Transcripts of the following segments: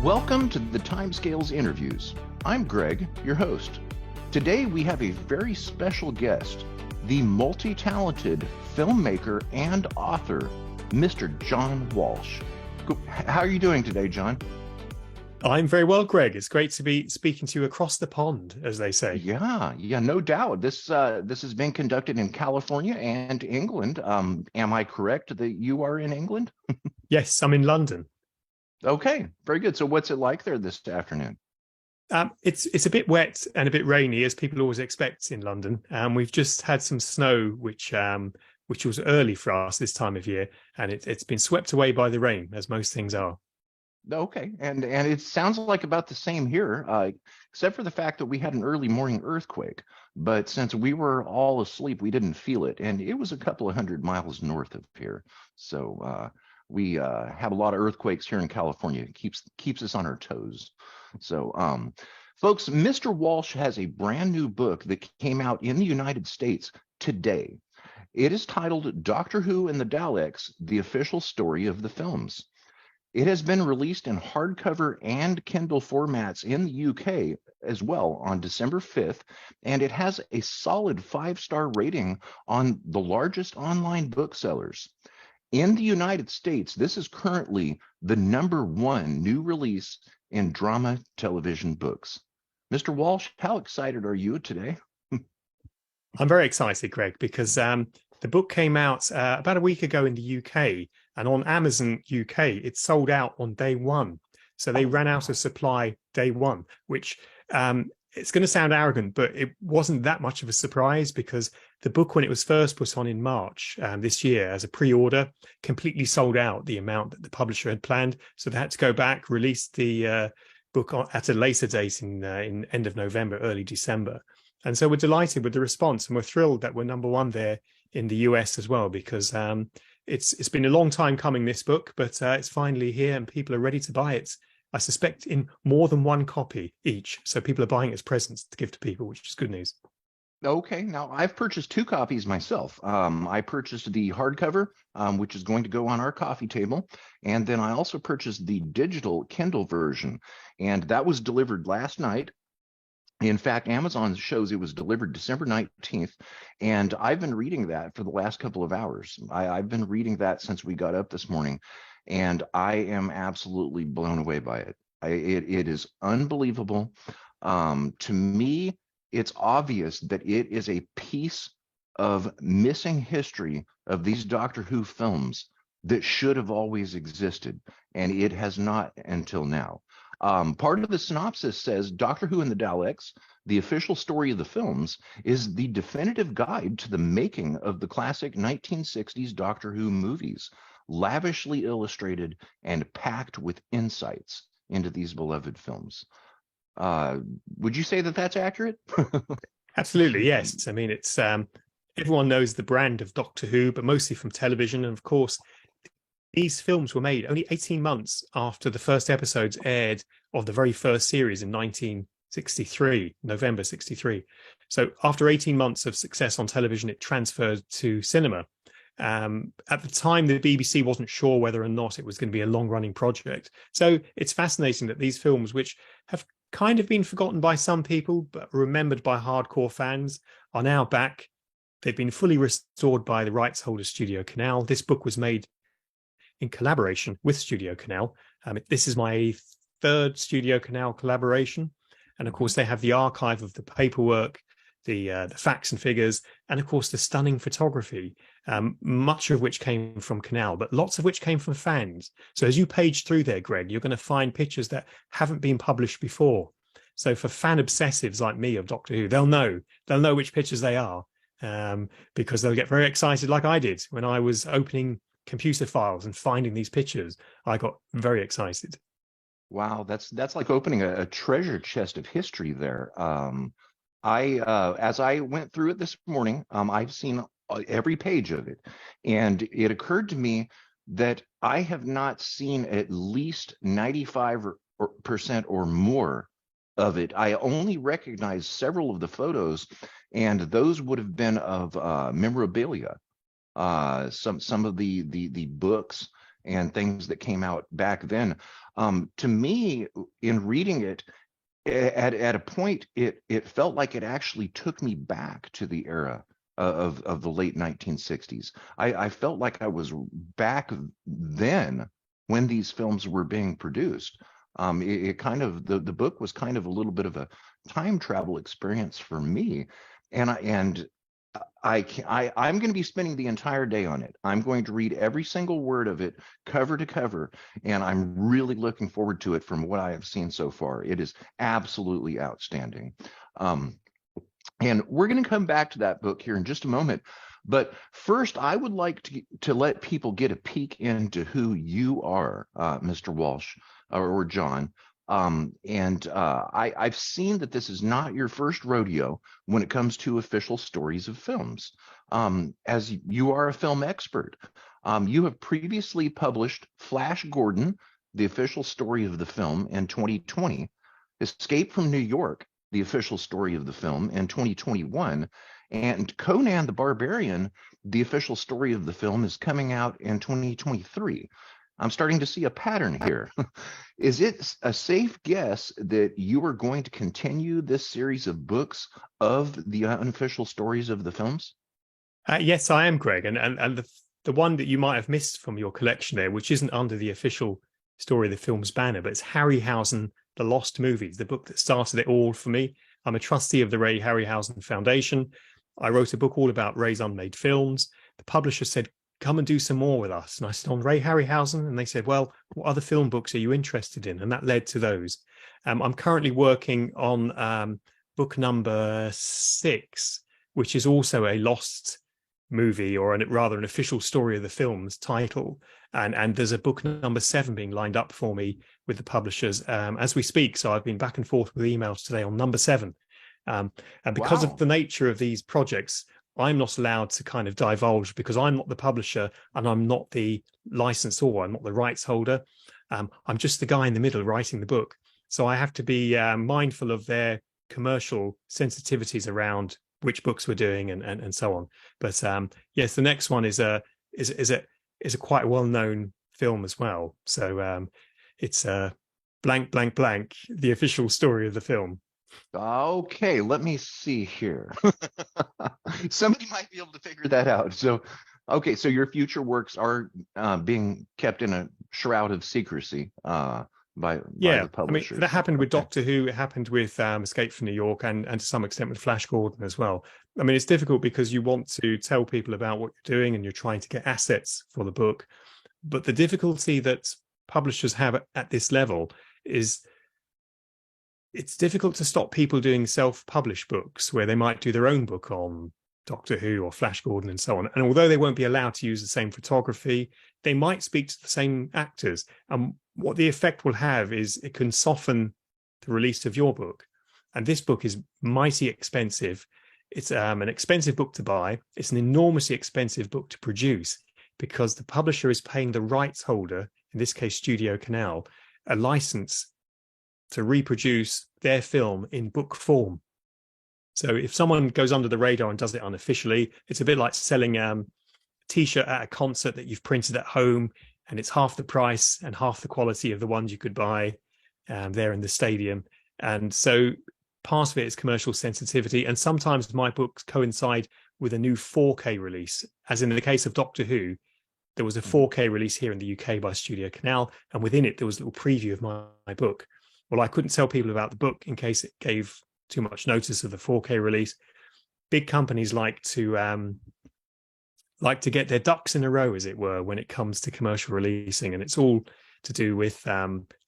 Welcome to the Timescales Interviews. I'm Greg, your host. Today we have a very special guest, the multi-talented filmmaker and author, Mr. John Walsh. How are you doing today, John? I'm very well, Greg. It's great to be speaking to you across the pond, as they say. Yeah, no doubt. This has been conducted in California and England. Am I correct that you are in England? Yes, I'm in London. Okay, very good. So what's it like there this afternoon? It's a bit wet and a bit rainy, as people always expect in London. We've just had some snow, which was early for us this time of year, and it's been swept away by the rain, as most things are. Okay, and it sounds like about the same here, except for the fact that we had an early morning earthquake. But since we were all asleep, we didn't feel it, and it was a couple of 100 miles north of here. So we have a lot of earthquakes here in California. It keeps us on our toes. So, folks, Mr. Walsh has a brand new book that came out in the United States today. It is titled Doctor Who and the Daleks: The Official Story of the Films. It has been released in hardcover and Kindle formats in the UK as well on December 5th, and it has a solid 5-star rating on the largest online booksellers. In the United States, this is currently the #1 new release in drama television books. Mr. Walsh, how excited are you today? I'm very excited, Greg, because the book came out about a week ago in the UK, and on Amazon UK, it sold out on day one. So they ran out of supply day one, which it's going to sound arrogant, but it wasn't that much of a surprise, because the book, when it was first put on in March this year as a pre-order, completely sold out the amount that the publisher had planned. So they had to go back, release the book at a later date in end of November, early December. And so we're delighted with the response, and we're thrilled that we're #1 there in the US as well, because it's been a long time coming, this book, but it's finally here and people are ready to buy it. I suspect in more than one copy each. So people are buying it as presents to give to people, which is good news. Okay, now I've purchased 2 copies myself. I purchased the hardcover, which is going to go on our coffee table, and then I also purchased the digital Kindle version, and that was delivered last night. In fact, Amazon shows it was delivered December 19th, and I've been reading that for the last couple of hours. I've been reading that since we got up this morning, and I am absolutely blown away by it. It is unbelievable. To me, it's obvious that it is a piece of missing history of these Doctor Who films that should have always existed, and it has not until now. Part of the synopsis says Doctor Who and the Daleks, the official story of the films, is the definitive guide to the making of the classic 1960s Doctor Who movies, lavishly illustrated and packed with insights into these beloved films. Would you say that that's accurate? Absolutely, yes. I mean, it's everyone knows the brand of Doctor Who, but mostly from television. And of course, these films were made only 18 months after the first episodes aired of the very first series in 1963, November 63. So after 18 months of success on television, it transferred to cinema. At the time, the BBC wasn't sure whether or not it was going to be a long-running project. So it's fascinating that these films, which have kind of been forgotten by some people, but remembered by hardcore fans, are now back. They've been fully restored by the rights holder, Studio Canal. This book was made in collaboration with Studio Canal. This is my 3rd Studio Canal collaboration. And of course, they have the archive of the paperwork, the facts and figures, and of course, the stunning photography, much of which came from Canal, but lots of which came from fans. So as you page through there, Greg, you're going to find pictures that haven't been published before. So for fan obsessives like me of Doctor Who, they'll know which pictures they are, because they'll get very excited like I did when I was opening computer files and finding these pictures. I got very excited. Wow, that's like opening a treasure chest of history there. As I went through it this morning, I've seen every page of it, and it occurred to me that I have not seen at least 95% or more of it. I only recognize several of the photos, and those would have been of memorabilia. Some of the books and things that came out back then. To me, in reading it, at a point, it felt like it actually took me back to the era of the late 1960s. I felt like I was back then when these films were being produced. It kind of, the book was kind of a little bit of a time travel experience for me, and I'm going to be spending the entire day on it. I'm going to read every single word of it, cover to cover, and I'm really looking forward to it from what I have seen so far. It is absolutely outstanding. And we're going to come back to that book here in just a moment. But first, I would like to let people get a peek into who you are, Mr. Walsh or John. I've seen that this is not your first rodeo when it comes to official stories of films. As you are a film expert, you have previously published Flash Gordon, the official story of the film, in 2020, Escape from New York, the official story of the film, in 2021, and Conan the Barbarian, the official story of the film, is coming out in 2023. I'm starting to see a pattern here. Is it a safe guess that you are going to continue this series of books of the unofficial stories of the films? Yes, I am, Greg. And the one that you might have missed from your collection there, which isn't under the official story of the film's banner, but it's Harryhausen, The Lost Movies, the book that started it all for me. I'm a trustee of the Ray Harryhausen Foundation. I wrote a book all about Ray's unmade films. The publisher said, come and do some more with us. And I said, on Ray Harryhausen? And they said, well, what other film books are you interested in? And that led to those. I'm currently working on book number 6, which is also a lost movie, or rather an official story of the film's title. And there's a book number 7 being lined up for me with the publishers as we speak. So I've been back and forth with emails today on number 7. And because of the nature of these projects, I'm not allowed to kind of divulge, because I'm not the publisher and I'm not the licensor, I'm not the rights holder. I'm just the guy in the middle writing the book. So I have to be mindful of their commercial sensitivities around which books we're doing and so on. But yes, the next one is a quite well-known film as well. So it's blank, blank, blank, the official story of the film. Okay, let me see here. Somebody might be able to figure that out. So, okay, so your future works are being kept in a shroud of secrecy by the publishers. I mean, that happened with Doctor Who. It happened with Escape from New York, and to some extent with Flash Gordon as well. I mean, it's difficult because you want to tell people about what you're doing and you're trying to get assets for the book. But the difficulty that publishers have at this level is it's difficult to stop people doing self-published books where they might do their own book on Doctor Who or Flash Gordon and so on. And although they won't be allowed to use the same photography, they might speak to the same actors. And what the effect will have is it can soften the release of your book. And this book is mighty expensive. It's an expensive book to buy. It's an enormously expensive book to produce, because the publisher is paying the rights holder, in this case Studio Canal, a license to reproduce their film in book form. So if someone goes under the radar and does it unofficially, it's a bit like selling a T-shirt at a concert that you've printed at home, and it's half the price and half the quality of the ones you could buy there in the stadium. And so part of it is commercial sensitivity. And sometimes my books coincide with a new 4K release, as in the case of Doctor Who. There was a 4K release here in the UK by Studio Canal, and within it there was a little preview of my book. Well, I couldn't tell people about the book in case it gave too much notice of the 4K release. Big companies like to get their ducks in a row, as it were, when it comes to commercial releasing, and it's all to do with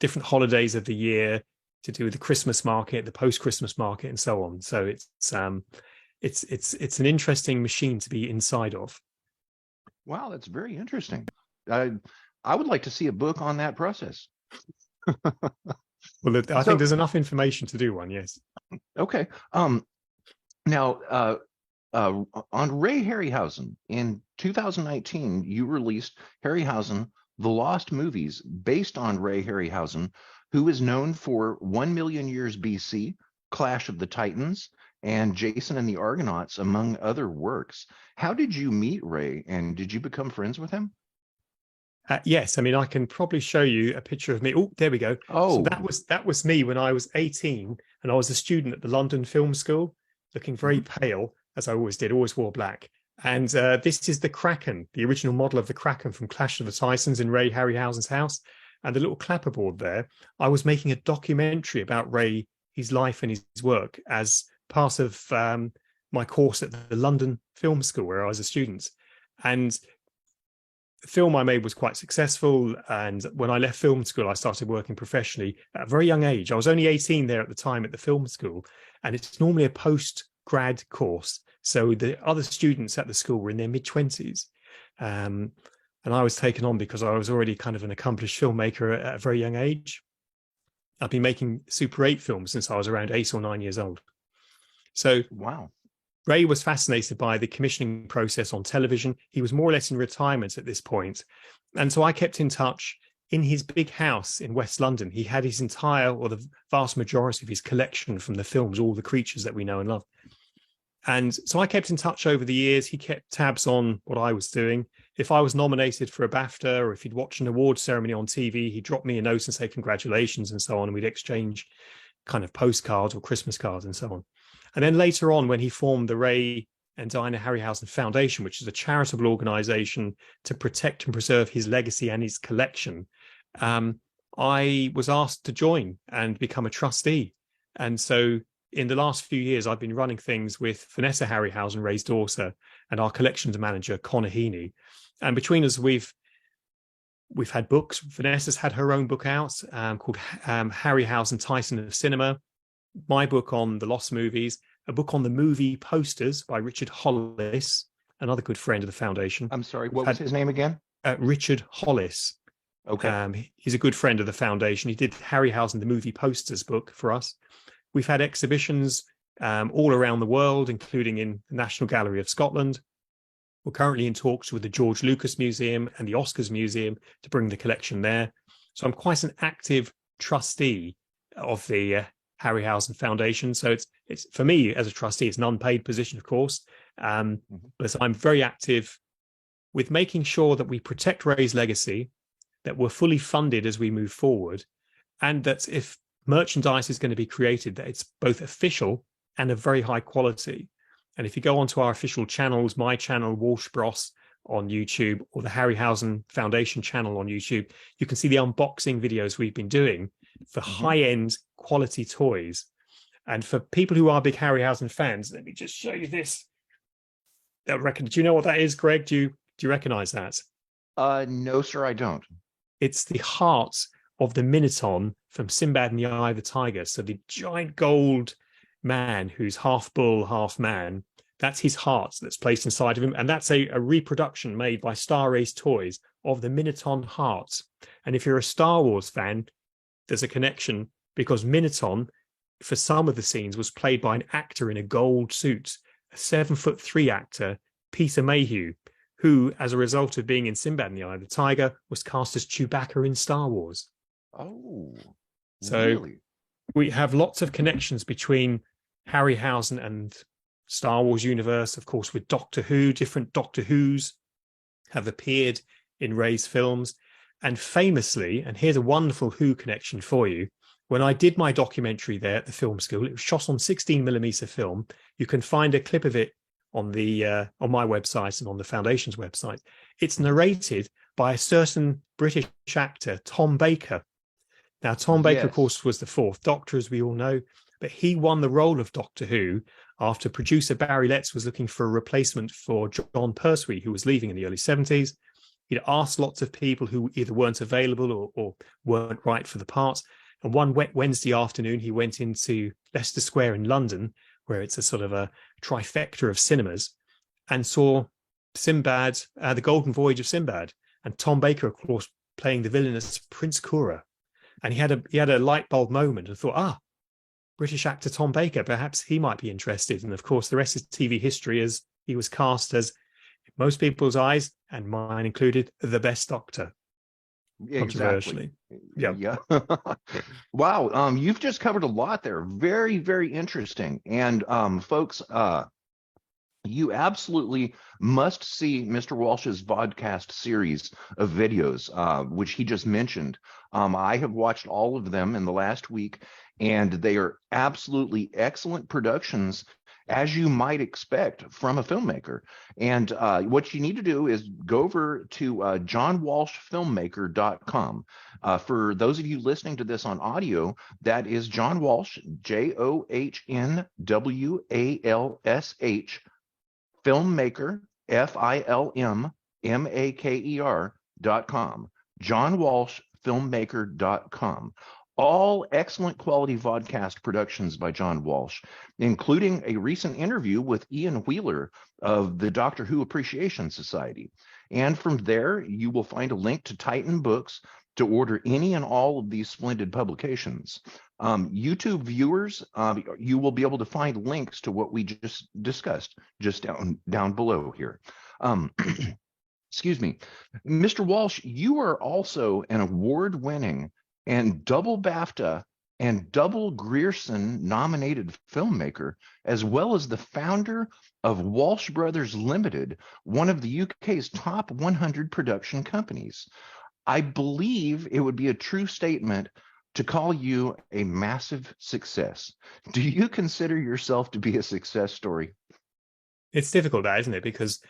different holidays of the year, to do with the Christmas market, the post-Christmas market, and so on. So it's an interesting machine to be inside of. Wow, that's very interesting. I would like to see a book on that process. Well, I think there's enough information to do one. Yes. Okay. Now, on Ray Harryhausen in 2019, you released Harryhausen, The Lost Movies, based on Ray Harryhausen, who is known for 1 Million Years BC, Clash of the Titans, and Jason and the Argonauts, among other works. How did you meet Ray, and did you become friends with him? Yes, I mean I can probably show you a picture of me. Oh, there we go. So Oh, that was me when I was 18, and I was a student at the London Film School, looking very mhm. pale as I always did, always wore black. And this is the Kraken, the original model of the Kraken from Clash of the Titans in Ray Harryhausen's house. And the little clapperboard there, I was making a documentary about Ray, his life and his work as part of my course at the London Film School where I was a student. And the film I made was quite successful. And when I left film school, I started working professionally at a very young age. I was only 18 there at the time at the film school. And it's normally a post-grad course. So the other students at the school were in their mid-20s. And I was taken on because I was already kind of an accomplished filmmaker at a very young age. I've been making Super 8 films since I was around 8 or 9 years old. So Wow. Ray was fascinated by the commissioning process on television. He was more or less in retirement at this point. And so I kept in touch. In his big house in West London, he had his entire, or the vast majority of his collection from the films, all the creatures that we know and love. And so I kept in touch over the years. He kept tabs on what I was doing. If I was nominated for a BAFTA or if he'd watch an award ceremony on TV, he'd drop me a note and say congratulations and so on. And we'd exchange kind of postcards or Christmas cards and so on. And then later on, when he formed the Ray and Diana Harryhausen Foundation, which is a charitable organization to protect and preserve his legacy and his collection, I was asked to join and become a trustee. And so in the last few years, I've been running things with Vanessa Harryhausen, Ray's daughter, and our collections manager, Connor Heaney. And between us, we've had books. Vanessa's had her own book out called Harryhausen, Titan of Cinema, my book on the Lost Movies, a book on the movie posters by Richard Hollis, another good friend of the foundation. I'm sorry, what was his name again? Richard Hollis. Okay. He's a good friend of the foundation. He did Harryhausen, the movie posters book for us. We've had exhibitions all around the world, including in the National Gallery of Scotland. We're currently in talks with the George Lucas Museum and the Oscars Museum to bring the collection there. So I'm quite an active trustee of the Harryhausen Foundation. So it's for me as a trustee, it's an unpaid position, of course. But I'm very active with making sure that we protect Ray's legacy, that we're fully funded as we move forward, and that if merchandise is going to be created, that it's both official and of very high quality. And if you go onto our official channels, my channel, Walsh Bros on YouTube, or the Harryhausen Foundation channel on YouTube, you can see the unboxing videos we've been doing for high-end quality toys. And for people who are big Harryhausen fans, let me just show you this. Do you know what that is, Greg? Do you recognize that? No, sir, I don't. It's the heart of the Minotaur from Sinbad and the Eye of the Tiger. So the giant gold man who's half bull, half man, that's his heart that's placed inside of him. And that's a reproduction made by Star Race Toys of the Minotaur heart. And if you're a Star Wars fan, there's a connection because Minotaur, for some of the scenes, was played by an actor in a gold suit, a 7'3" actor, Peter Mayhew, who, as a result of being in Sinbad and the Eye of the Tiger, was cast as Chewbacca in Star Wars. Oh, so really? We have lots of connections between Harryhausen and Star Wars universe, of course, with Doctor Who. Different Doctor Whos have appeared in Ray's films. And famously, and here's a wonderful Who connection for you, when I did my documentary there at the film school, it was shot on 16mm film. You can find a clip of it on my website and on the Foundation's website. It's narrated by a certain British actor, Tom Baker. Now, Tom Baker, of course, was the fourth Doctor, as we all know, but he won the role of Doctor Who after producer Barry Letts was looking for a replacement for John Pertwee, who was leaving in the early 70s. He'd asked lots of people who either weren't available or weren't right for the part. And one wet Wednesday afternoon, he went into Leicester Square in London, where it's a sort of a trifecta of cinemas, and saw Sinbad, the Golden Voyage of Sinbad, and Tom Baker, of course, playing the villainous Prince Kura. And he had a light bulb moment and thought, British actor Tom Baker, perhaps he might be interested. And of course, the rest is TV history, as he was cast as, in most people's eyes, and mine included, the best Doctor. Exactly. Yeah. Wow. You've just covered a lot there. Very, very interesting. And folks, you absolutely must see Mr. Walsh's vodcast series of videos, which he just mentioned. I have watched all of them in the last week, and they are absolutely excellent productions, as you might expect from a filmmaker. And what you need to do is go over to johnwalshfilmmaker.com. For those of you listening to this on audio, that is John Walsh, JohnWalsh, filmmaker, filmmaker.com, johnwalshfilmmaker.com. All excellent quality vodcast productions by John Walsh, including a recent interview with Ian Wheeler of the Doctor Who Appreciation Society. And from there, you will find a link to Titan Books to order any and all of these splendid publications. YouTube viewers, you will be able to find links to what we just discussed just down below here. Excuse me. Mr. Walsh, you are also an award-winning and double BAFTA and double Grierson nominated filmmaker, as well as the founder of Walsh Brothers Limited, one of the UK's top 100 production companies. I believe it would be a true statement to call you a massive success. Do you consider yourself to be a success story? It's difficult, that, isn't it? Because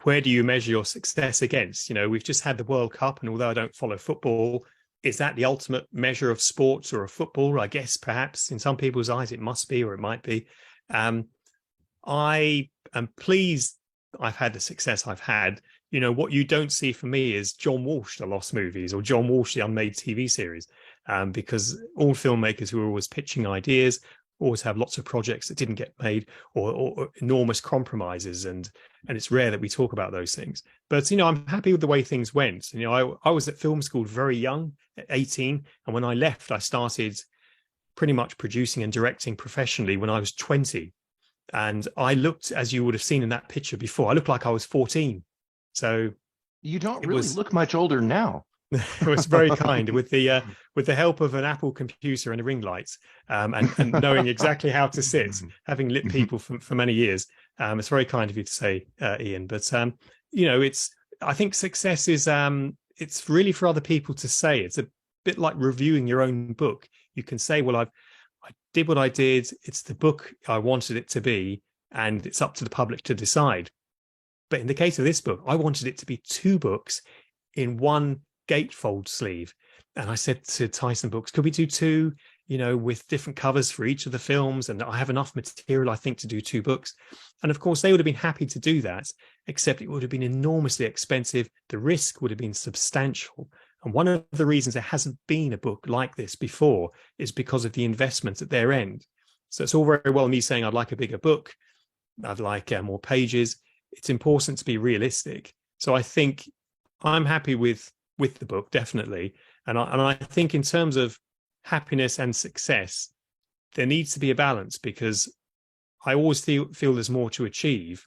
where do you measure your success against? You know, we've just had the World Cup, and although I don't follow football, is that the ultimate measure of sports or of football? I guess perhaps in some people's eyes it must be, or it might be. I am pleased I've had the success I've had. You know, what you don't see for me is John Walsh, the Lost Movies, or John Walsh, the Unmade TV series, because all filmmakers who are always pitching ideas always have lots of projects that didn't get made, or enormous compromises, and it's rare that we talk about those things. But, you know, I'm happy with the way things went. You know, I was at film school very young, at 18, and when I left, I started pretty much producing and directing professionally when I was 20. And I looked, as you would have seen in that picture before, I looked like I was 14. So you don't really look much older now. It was very kind, with the help of an Apple computer and a ring light, and knowing exactly how to sit, having lit people for many years. It's very kind of you to say, Ian. But you know, I think success is it's really for other people to say. It's a bit like reviewing your own book. You can say, well, I did what I did. It's the book I wanted it to be, and it's up to the public to decide. But in the case of this book, I wanted it to be 2 books in one gatefold sleeve. And I said to Tyson Books, could we do 2, you know, with different covers for each of the films? And I have enough material, I think, to do 2 books. And of course, they would have been happy to do that, except it would have been enormously expensive. The risk would have been substantial. And one of the reasons there hasn't been a book like this before is because of the investment at their end. So it's all very well me saying I'd like a bigger book, I'd like more pages. It's important to be realistic. So I think I'm happy with the book, definitely. And I think in terms of happiness and success, there needs to be a balance, because I always feel there's more to achieve,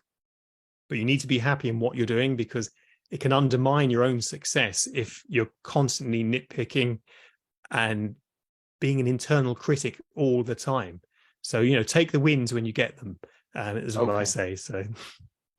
but you need to be happy in what you're doing, because it can undermine your own success if you're constantly nitpicking and being an internal critic all the time. So, you know, take the wins when you get them, is what I say. So.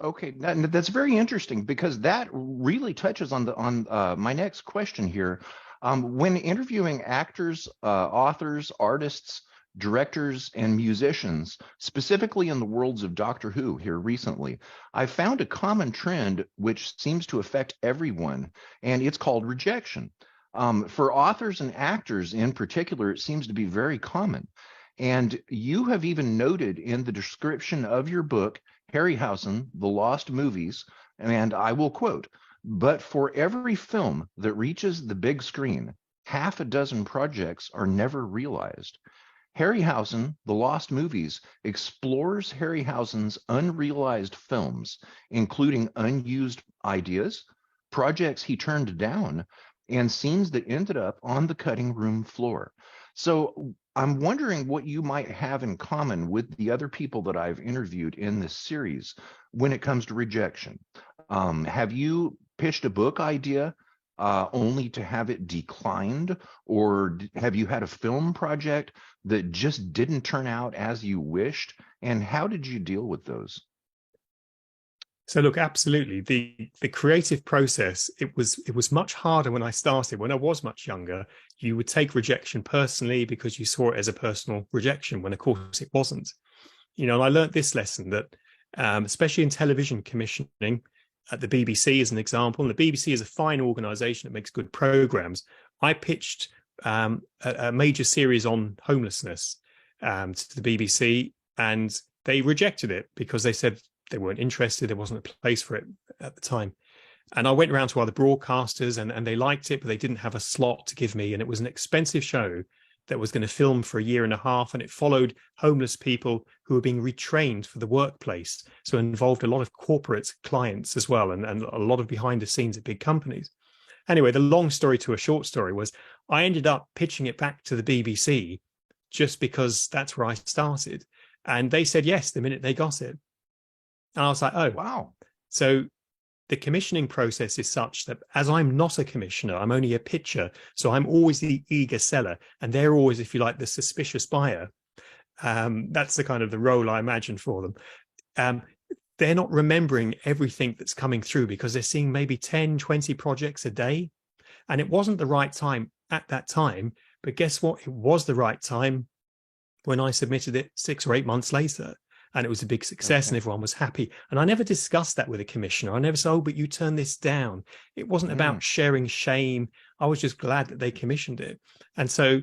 Okay, that's very interesting, because that really touches on my next question here. When interviewing actors, authors, artists, directors, and musicians, specifically in the worlds of Doctor Who here recently, I found a common trend which seems to affect everyone, and it's called rejection. For authors and actors in particular, it seems to be very common. And you have even noted in the description of your book, Harryhausen, The Lost Movies, and I will quote, "But for every film that reaches the big screen, half a dozen projects are never realized." Harryhausen, The Lost Movies, explores Harryhausen's unrealized films, including unused ideas, projects he turned down, and scenes that ended up on the cutting room floor. So I'm wondering what you might have in common with the other people that I've interviewed in this series when it comes to rejection. Have you pitched a book idea only to have it declined, or have you had a film project that just didn't turn out as you wished? And how did you deal with those? So look, absolutely. The creative process, it was much harder when I started. When I was much younger, you would take rejection personally because you saw it as a personal rejection, when of course it wasn't. You know, and I learned this lesson that, especially in television commissioning, at the BBC as an example, and the BBC is a fine organization that makes good programs. I pitched a major series on homelessness to the BBC, and they rejected it because they said they weren't interested. There wasn't a place for it at the time. And I went around to other broadcasters, and they liked it, but they didn't have a slot to give me. And it was an expensive show that was going to film for a year and a half, and it followed homeless people who were being retrained for the workplace. So it involved a lot of corporate clients as well, and a lot of behind the scenes at big companies. Anyway, the long story to a short story was I ended up pitching it back to the BBC just because that's where I started. And they said yes the minute they got it. And I was like, oh, Wow. So the commissioning process is such that, as I'm not a commissioner, I'm only a pitcher. So I'm always the eager seller, and they're always, if you like, the suspicious buyer. That's the kind of the role I imagine for them. They're not remembering everything that's coming through because they're seeing maybe 10, 20 projects a day. And it wasn't the right time at that time. But guess what? It was the right time when I submitted it 6 or 8 months later. And it was a big success, and everyone was happy. And I never discussed that with a commissioner. I never said, oh, but you turned this down. It wasn't about sharing shame. I was just glad that they commissioned it. And so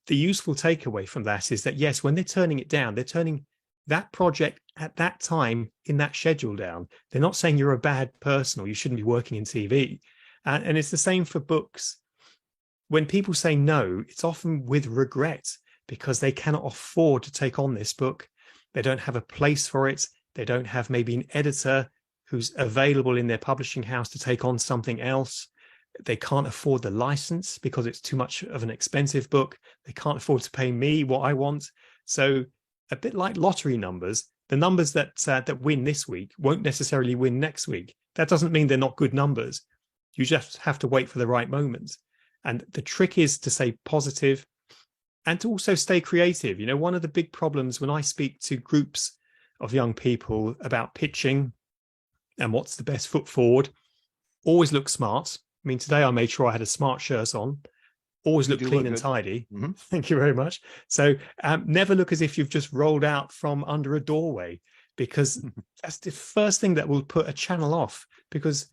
the useful takeaway from that is that, yes, when they're turning it down, they're turning that project at that time in that schedule down. They're not saying you're a bad person or you shouldn't be working in TV. And it's the same for books. When people say no, it's often with regret because they cannot afford to take on this book. They don't have a place for it. They don't have maybe an editor who's available in their publishing house to take on something else. They can't afford the license because it's too much of an expensive book. They can't afford to pay me what I want. So a bit like lottery numbers, the numbers that win this week won't necessarily win next week. That doesn't mean they're not good numbers. You just have to wait for the right moment. And the trick is to stay positive and to also stay creative. You know, one of the big problems when I speak to groups of young people about pitching and what's the best foot forward, always look smart. I mean, today I made sure I had a smart shirt on, always look clean and tidy. Mm-hmm. Thank you very much. So never look as if you've just rolled out from under a doorway, because that's the first thing that will put a channel off, because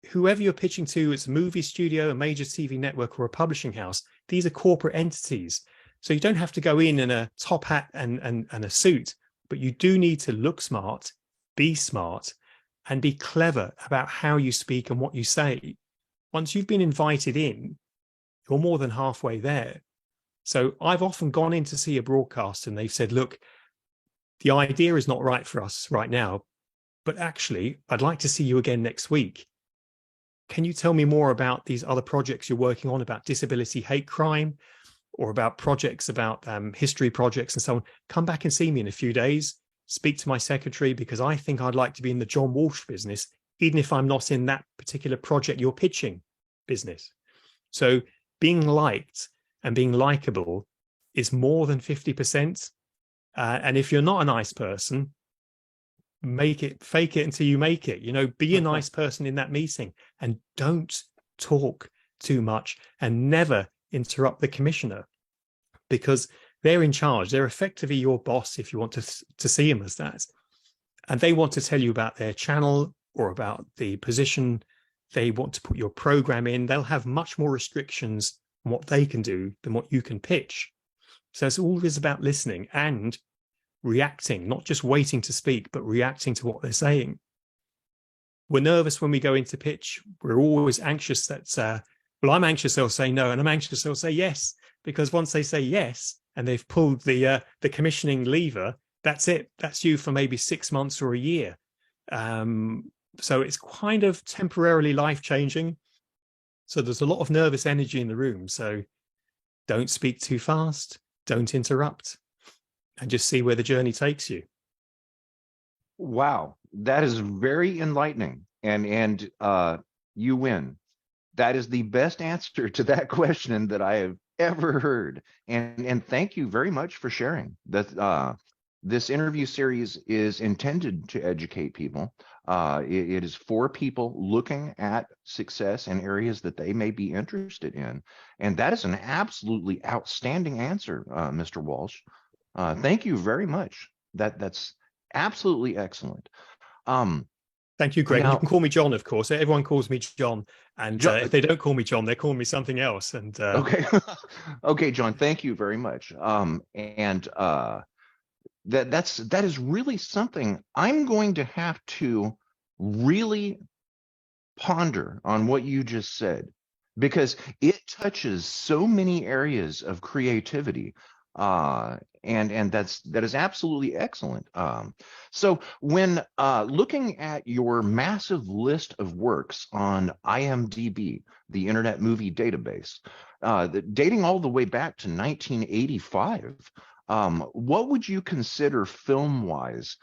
whoever you're pitching to, it's a movie studio, a major TV network, or a publishing house, these are corporate entities. So you don't have to go in a top hat and a suit, but you do need to look smart, be smart, and be clever about how you speak and what you say. Once you've been invited in, you're more than halfway there. So I've often gone in to see a broadcast and they've said, look, the idea is not right for us right now, but actually, I'd like to see you again next week. Can you tell me more about these other projects you're working on, about disability hate crime, or about projects about history projects and so on? Come back and see me in a few days. Speak to my secretary, because I think I'd like to be in the John Walsh business, even if I'm not in that particular project you're pitching business. So being liked and being likable is more than 50%. And if you're not a nice person, fake it until you make it. You know, be a nice person in that meeting, and don't talk too much, and never interrupt the commissioner, because they're in charge. They're effectively your boss, if you want to see them as that. And they want to tell you about their channel or about the position they want to put your program in. They'll have much more restrictions on what they can do than what you can pitch. So it's always about listening and reacting, not just waiting to speak, but reacting to what they're saying. We're nervous when we go into pitch. We're always anxious that, well, I'm anxious they'll say no, and I'm anxious they'll say yes, because once they say yes and they've pulled the commissioning lever, that's it. That's you for maybe 6 months or a year. So it's kind of temporarily life-changing. So there's a lot of nervous energy in the room. So don't speak too fast, don't interrupt, and just see where the journey takes you. Wow, that is very enlightening, and you win. That is the best answer to that question that I have ever heard. And thank you very much for sharing that. this interview series is intended to educate people. It is for people looking at success in areas that they may be interested in. And that is an absolutely outstanding answer, Mr. Walsh. Thank you very much. That's absolutely excellent. Thank you, Greg. Now, you can call me John, of course. Everyone calls me John. And if they don't call me John, they're calling me something else. And okay. Okay, John, thank you very much. That is really something I'm going to have to really ponder on what you just said, because it touches so many areas of creativity. And that is absolutely excellent. So when looking at your massive list of works on IMDb, the Internet Movie Database, dating all the way back to 1985, what would you consider film-wise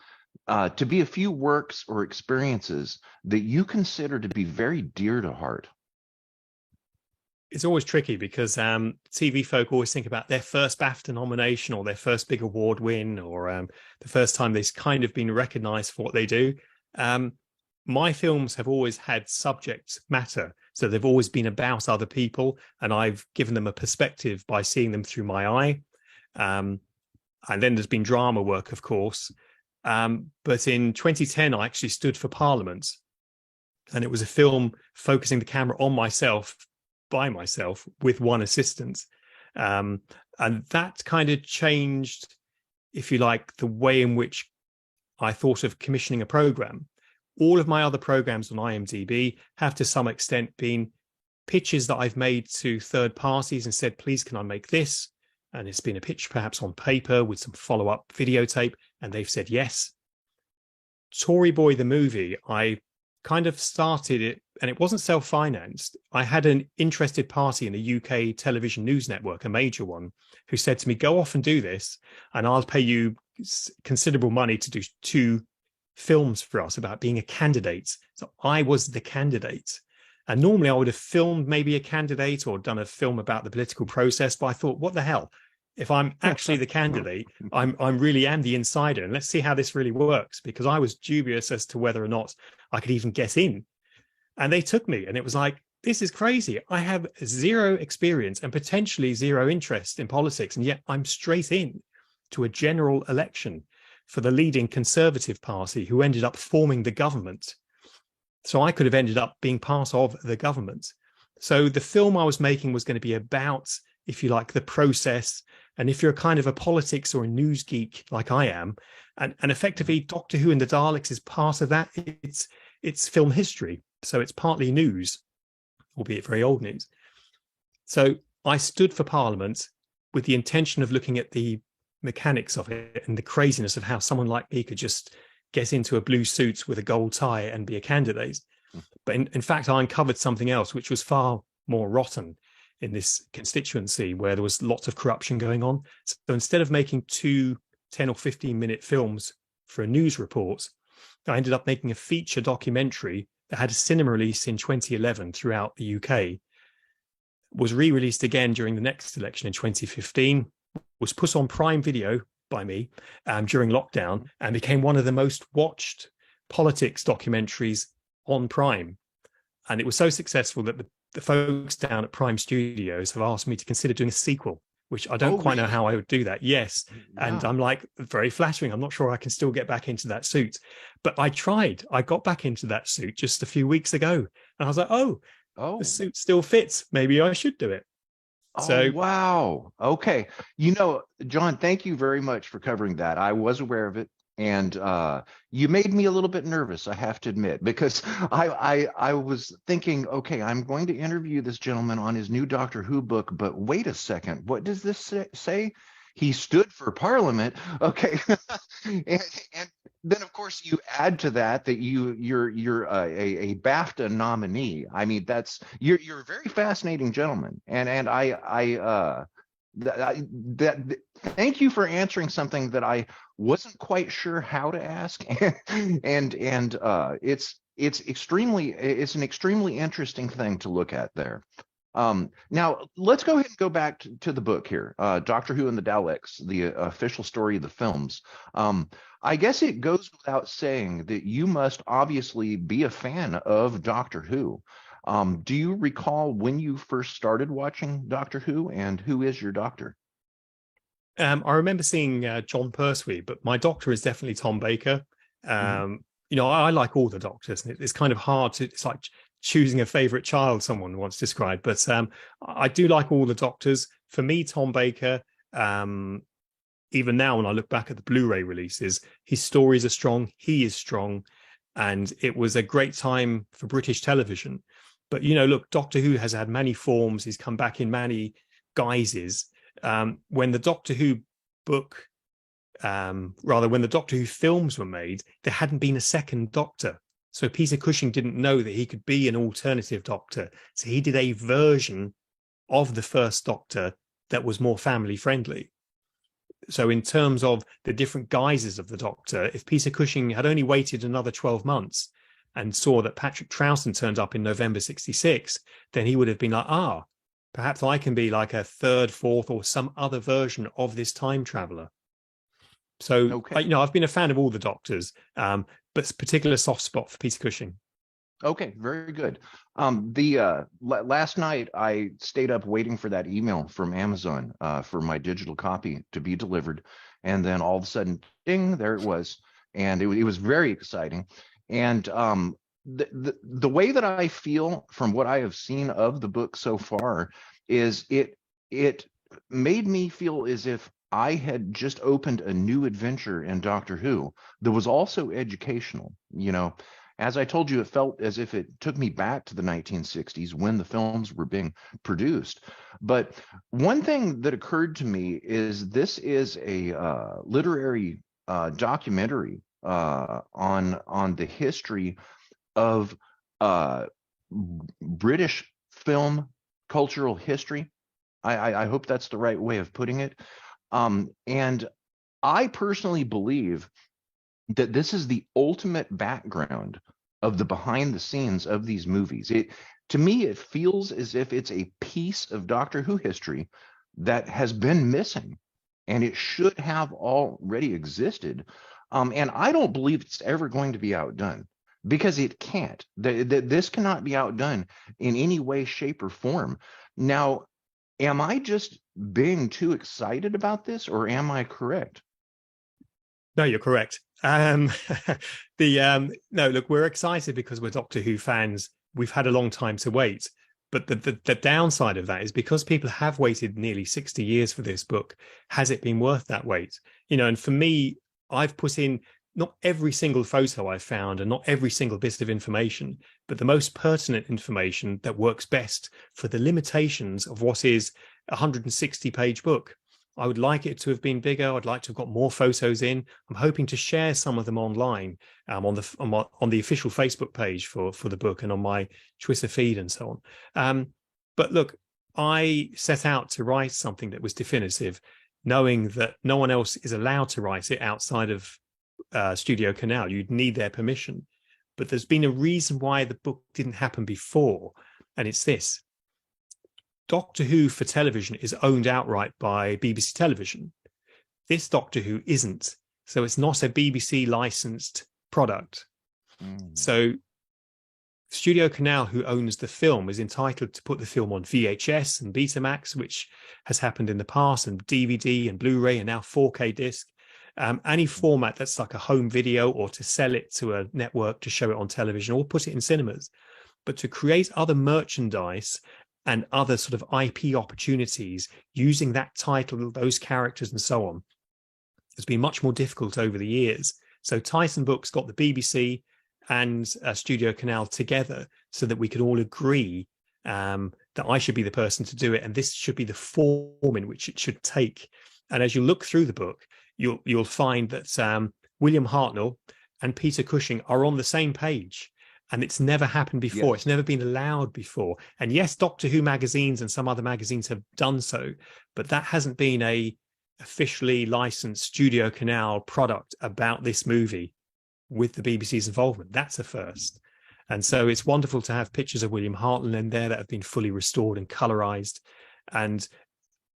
to be a few works or experiences that you consider to be very dear to heart? It's always tricky because TV folk always think about their first BAFTA nomination or their first big award win, or the first time they've kind of been recognized for what they do. My films have always had subject matter, so they've always been about other people, and I've given them a perspective by seeing them through my eye. And then there's been drama work, of course. But in 2010, I actually stood for Parliament, and it was a film focusing the camera on myself, by myself, with one assistant. And that kind of changed, if you like, the way in which I thought of commissioning a program. All of my other programs on IMDb have to some extent been pitches that I've made to third parties and said, please, can I make this? And it's been a pitch perhaps on paper with some follow-up videotape, and they've said yes. Tory Boy the movie, I kind of started it, and it wasn't self-financed. I had an interested party in the UK television news network, a major one, who said to me, go off and do this, and I'll pay you considerable money to do 2 films for us about being a candidate. So I was the candidate. And normally I would have filmed maybe a candidate or done a film about the political process, but I thought, what the hell? If I'm actually the candidate, I'm really am the insider, and let's see how this really works, because I was dubious as to whether or not I could even get in. And they took me, and it was like, this is crazy. I have 0 experience and potentially 0 interest in politics, and yet I'm straight in to a general election for the leading Conservative Party, who ended up forming the government. So I could have ended up being part of the government. So the film I was making was going to be about, if you like, the process. And if you're a kind of a politics or a news geek like I am, and effectively Doctor Who and the Daleks is part of that, it's film history. So it's partly news, albeit very old news. So I stood for Parliament with the intention of looking at the mechanics of it and the craziness of how someone like me could just get into a blue suit with a gold tie and be a candidate. But in fact, I uncovered something else, which was far more rotten in this constituency, where there was lots of corruption going on. So instead of making 2 10 or 15-minute films for a news report, I ended up making a feature documentary that had a cinema release in 2011 throughout the UK, was re-released again during the next election in 2015, was put on Prime Video by me during lockdown, and became one of the most watched politics documentaries on Prime. And it was so successful that the folks down at Prime Studios have asked me to consider doing a sequel, which I don't quite know how I would do that. Yes. Wow. And I'm like, very flattering. I'm not sure I can still get back into that suit. But I tried. I got back into that suit just a few weeks ago. And I was like, oh, the suit still fits. Maybe I should do it. So wow. Okay. John, thank you very much for covering that. I was aware of it. And you made me a little bit nervous, I have to admit, because I was thinking, okay, I'm going to interview this gentleman on his new Doctor Who book, but wait a second, what does this say? He stood for Parliament. Okay. and then of course you add to that you're a BAFTA nominee. I mean, you're a very fascinating gentleman. And thank you for answering something that I wasn't quite sure how to ask, and it's an extremely interesting thing to look at there. Now let's go ahead and go back to the book here, Doctor Who and the Daleks, the official story of the films. I guess it goes without saying that you must obviously be a fan of Doctor Who. Do you recall when you first started watching Doctor Who, and who is your doctor? I remember seeing John Pertwee, but my doctor is definitely Tom Baker. Mhm. I like all the doctors, and it's kind of hard to. It's like choosing a favorite child. Someone once described, but I do like all the doctors. For me, Tom Baker. Even now, when I look back at the Blu-ray releases, his stories are strong. He is strong, and it was a great time for British television. But look, Doctor Who has had many forms. He's come back in many guises. When the Doctor Who book, when the Doctor Who films were made, there hadn't been a second Doctor. So Peter Cushing didn't know that he could be an alternative Doctor. So he did a version of the first Doctor that was more family friendly. So in terms of the different guises of the Doctor, if Peter Cushing had only waited another 12 months and saw that Patrick Troughton turned up in November 66, then he would have been like, perhaps I can be like a third, fourth, or some other version of this time traveler. So, Okay. I've been a fan of all the Doctors, but it's a particular soft spot for Peter Cushing. Okay, very good. Last night I stayed up waiting for that email from Amazon for my digital copy to be delivered, and then all of a sudden, ding, there it was, and it was very exciting. And the way that I feel from what I have seen of the book so far is it made me feel as if I had just opened a new adventure in Doctor Who that was also educational. As I told you, it felt as if it took me back to the 1960s when the films were being produced. But one thing that occurred to me is this is a literary documentary on the history of British film cultural history. I hope that's the right way of putting it. And I personally believe that this is the ultimate background of the behind the scenes of these movies. To me, it feels as if it's a piece of Doctor Who history that has been missing, and it should have already existed. And I don't believe it's ever going to be outdone, because it can't. This cannot be outdone in any way, shape, or form. Now, am I just being too excited about this, or am I correct? No, you're correct. No, look, we're excited because we're Doctor Who fans. We've had a long time to wait, but the downside of that is because people have waited nearly 60 years for this book. Has it been worth that wait? And for me, I've put in not every single photo I've found and not every single bit of information, but the most pertinent information that works best for the limitations of what is a 160-page book. I would like it to have been bigger. I'd like to have got more photos in. I'm hoping to share some of them online on the official Facebook page for the book and on my Twitter feed and so on. But look, I set out to write something that was definitive, knowing that no one else is allowed to write it outside of Studio Canal. You'd need their permission. But there's been a reason why the book didn't happen before, and it's this. Doctor Who for television is owned outright by BBC Television. This Doctor Who isn't. So it's not a BBC licensed product. So Studio Canal, who owns the film, is entitled to put the film on VHS and Betamax, which has happened in the past, and DVD and Blu-ray and now 4K disc. Any format that's like a home video, or to sell it to a network to show it on television or put it in cinemas. But to create other merchandise and other sort of IP opportunities using that title, those characters and so on, has been much more difficult over the years. So Titan Books got the BBC and Studio Canal together so that we could all agree that I should be the person to do it, and this should be the form in which it should take. And as you look through the book, you'll find that William Hartnell and Peter Cushing are on the same page. And it's never happened before. Yes. It's never been allowed before. And yes, Doctor Who magazines and some other magazines have done so, but that hasn't been a officially licensed Studio Canal product about this movie with the BBC's involvement. That's a first. And so it's wonderful to have pictures of William Hartnell in there that have been fully restored and colorized, and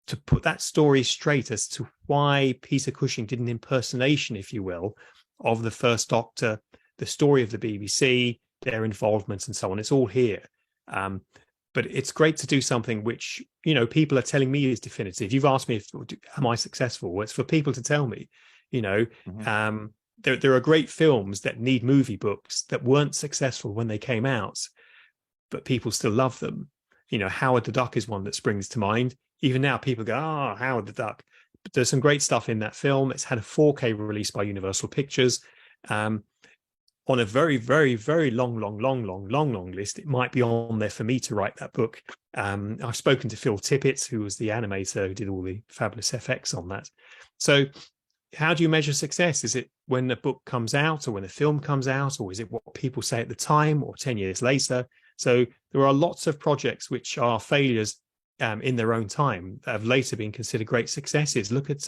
to put that story straight as to why Peter Cushing did an impersonation, if you will, of the First Doctor, the story of the BBC, their involvement and so on. It's all here. But it's great to do something which, people are telling me is definitive. You've asked me am I successful? Well, it's for people to tell me, Mm-hmm. There are great films that need movie books that weren't successful when they came out, but people still love them. Howard the Duck is one that springs to mind. Even now, people go, "Oh, Howard the Duck." But there's some great stuff in that film. It's had a 4K release by Universal Pictures. On a very, very, very long list. It might be on there for me to write that book. I've spoken to Phil Tippett, who was the animator who did all the fabulous FX on that. So how do you measure success? Is it when the book comes out, or when the film comes out, or is it what people say at the time, or 10 years later? So there are lots of projects which are failures in their own time that have later been considered great successes. Look at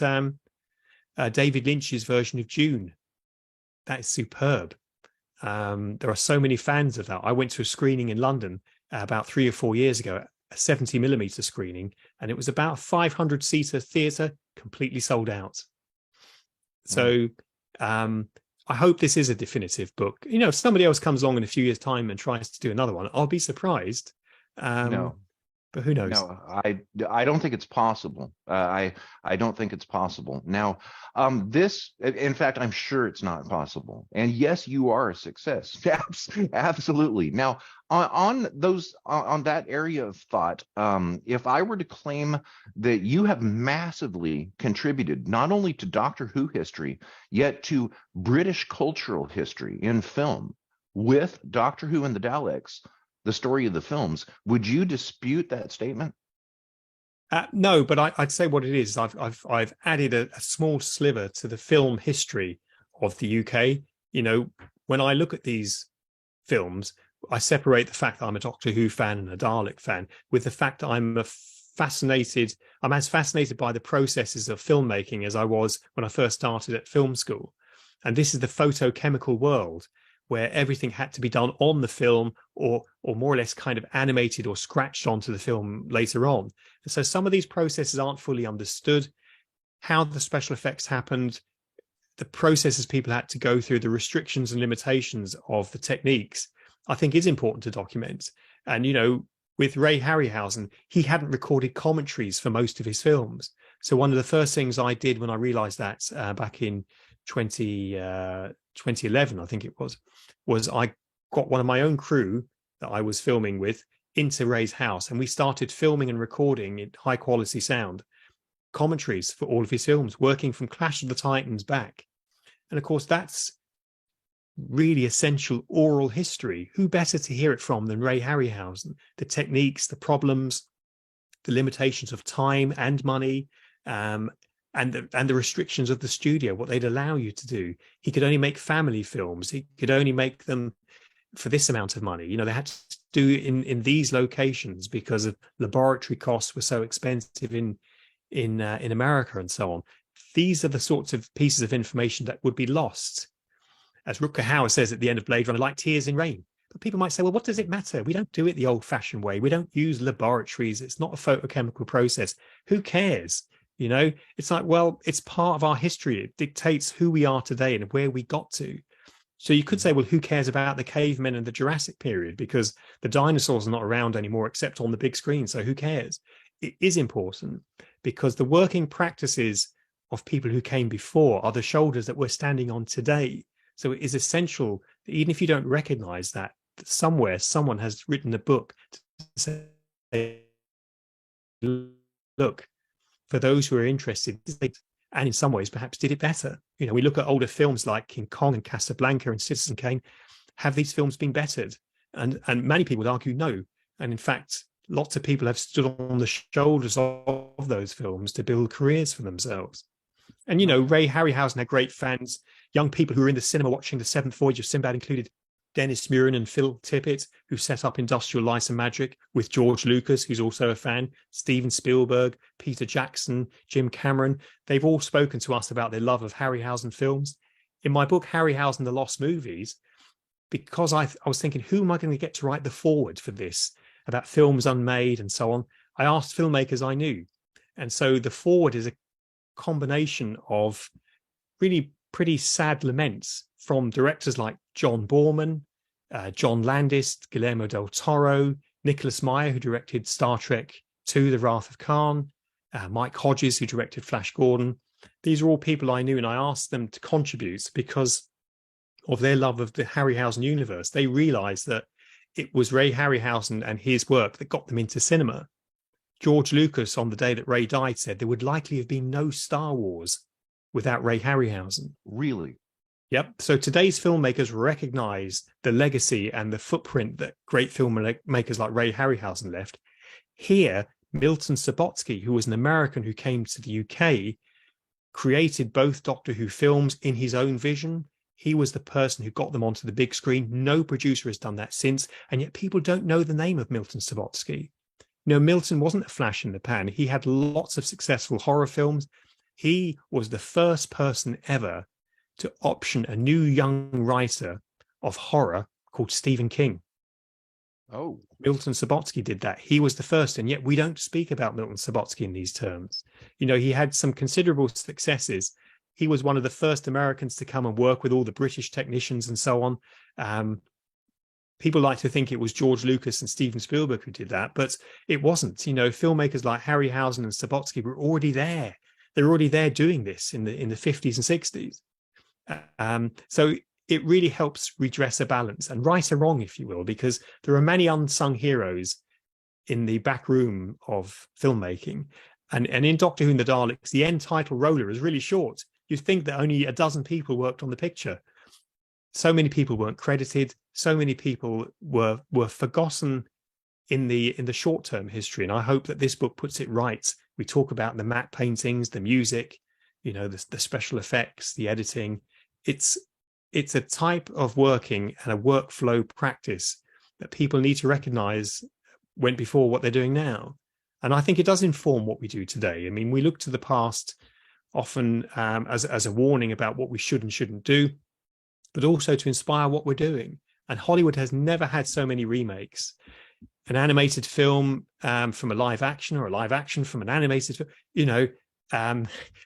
David Lynch's version of Dune. That is superb. There are so many fans of that. I went to a screening in London about 3 or 4 years ago, a 70mm screening, and it was about a 500-seater theatre, completely sold out. So I hope this is a definitive book. If somebody else comes along in a few years' time and tries to do another one, I'll be surprised. No. But who knows? No, I don't think it's possible. I don't think it's possible. Now, this, in fact, I'm sure it's not possible. And yes, you are a success. Absolutely. Now, on that area of thought, if I were to claim that you have massively contributed not only to Doctor Who history, yet to British cultural history in film with Doctor Who and the Daleks, the story of the films, would you dispute that statement? No, but I'd say what it is. I've added a small sliver to the film history of the UK. When I look at these films, I separate the fact that I'm a Doctor Who fan and a Dalek fan with the fact that I'm as fascinated by the processes of filmmaking as I was when I first started at film school. And this is the photochemical world, where everything had to be done on the film or more or less kind of animated or scratched onto the film later on. And so some of these processes aren't fully understood, how the special effects happened, the processes people had to go through, the restrictions and limitations of the techniques, I think is important to document. And, with Ray Harryhausen, he hadn't recorded commentaries for most of his films. So one of the first things I did when I realized that back in 2011, I think it was I got one of my own crew that I was filming with into Ray's house, and we started filming and recording in high quality sound commentaries for all of his films, working from Clash of the Titans back. And of course, that's really essential oral history. Who better to hear it from than Ray Harryhausen? The techniques, the problems, the limitations of time and money, and the restrictions of the studio, what they'd allow you to do. He could only make family films. He could only make them for this amount of money. They had to do it in these locations because of laboratory costs were so expensive in America and so on. These are the sorts of pieces of information that would be lost. As Rutger Hauer says at the end of Blade Runner, like tears in rain. But people might say, well, what does it matter? We don't do it the old-fashioned way. We don't use laboratories. It's not a photochemical process. Who cares? It's like, well, it's part of our history. It dictates who we are today and where we got to. So you could say, well, who cares about the cavemen and the Jurassic period? Because the dinosaurs are not around anymore except on the big screen. So who cares? It is important because the working practices of people who came before are the shoulders that we're standing on today. So it is essential that even if you don't recognize that somewhere someone has written a book to say, look, for those who are interested, and in some ways perhaps did it better. We look at older films like King Kong and Casablanca and Citizen Kane. Have these films been bettered? And many people would argue no. And in fact, lots of people have stood on the shoulders of those films to build careers for themselves. And, Ray Harryhausen had great fans. Young people who were in the cinema watching The Seventh Voyage of Sinbad included Dennis Muren and Phil Tippett, who set up Industrial Light and Magic with George Lucas, who's also a fan, Steven Spielberg, Peter Jackson, Jim Cameron. They've all spoken to us about their love of Harryhausen films. In my book, Harryhausen, The Lost Movies, because I was thinking, who am I going to get to write the foreword for this about films unmade and so on? I asked filmmakers I knew. And so the foreword is a combination of really pretty sad laments from directors like John Borman, John Landis, Guillermo del Toro, Nicholas Meyer, who directed Star Trek II, The Wrath of Khan, Mike Hodges, who directed Flash Gordon. These are all people I knew, and I asked them to contribute because of their love of the Harryhausen universe. They realized that it was Ray Harryhausen and his work that got them into cinema. George Lucas, on the day that Ray died, said there would likely have been no Star Wars without Ray Harryhausen. Really? Yep. So today's filmmakers recognize the legacy and the footprint that great filmmakers like Ray Harryhausen left. Here, Milton Subotsky, who was an American who came to the UK, created both Doctor Who films in his own vision. He was the person who got them onto the big screen. No producer has done that since, and yet people don't know the name of Milton Subotsky. Milton wasn't a flash in the pan. He had lots of successful horror films. He was the first person ever to option a new young writer of horror called Stephen King. Oh. Milton Subotsky did that. He was the first, and yet we don't speak about Milton Subotsky in these terms. He had some considerable successes. He was one of the first Americans to come and work with all the British technicians and so on. People like to think it was George Lucas and Steven Spielberg who did that, but it wasn't. Filmmakers like Harryhausen and Subotsky were already there. They were already there doing this in the 50s and 60s. So it really helps redress a balance and right a wrong, if you will, because there are many unsung heroes in the back room of filmmaking. And in Doctor Who and the Daleks, the end title roller is really short. You'd think that only a dozen people worked on the picture. So many people weren't credited. So many people were forgotten in the short-term history. And I hope that this book puts it right. We talk about the matte paintings, the music, the special effects, the editing. It's a type of working and a workflow practice that people need to recognize went before what they're doing now. And I think it does inform what we do today. I mean, we look to the past often as a warning about what we should and shouldn't do, but also to inspire what we're doing. And Hollywood has never had so many remakes. An animated film from a live action, or a live action from an animated film.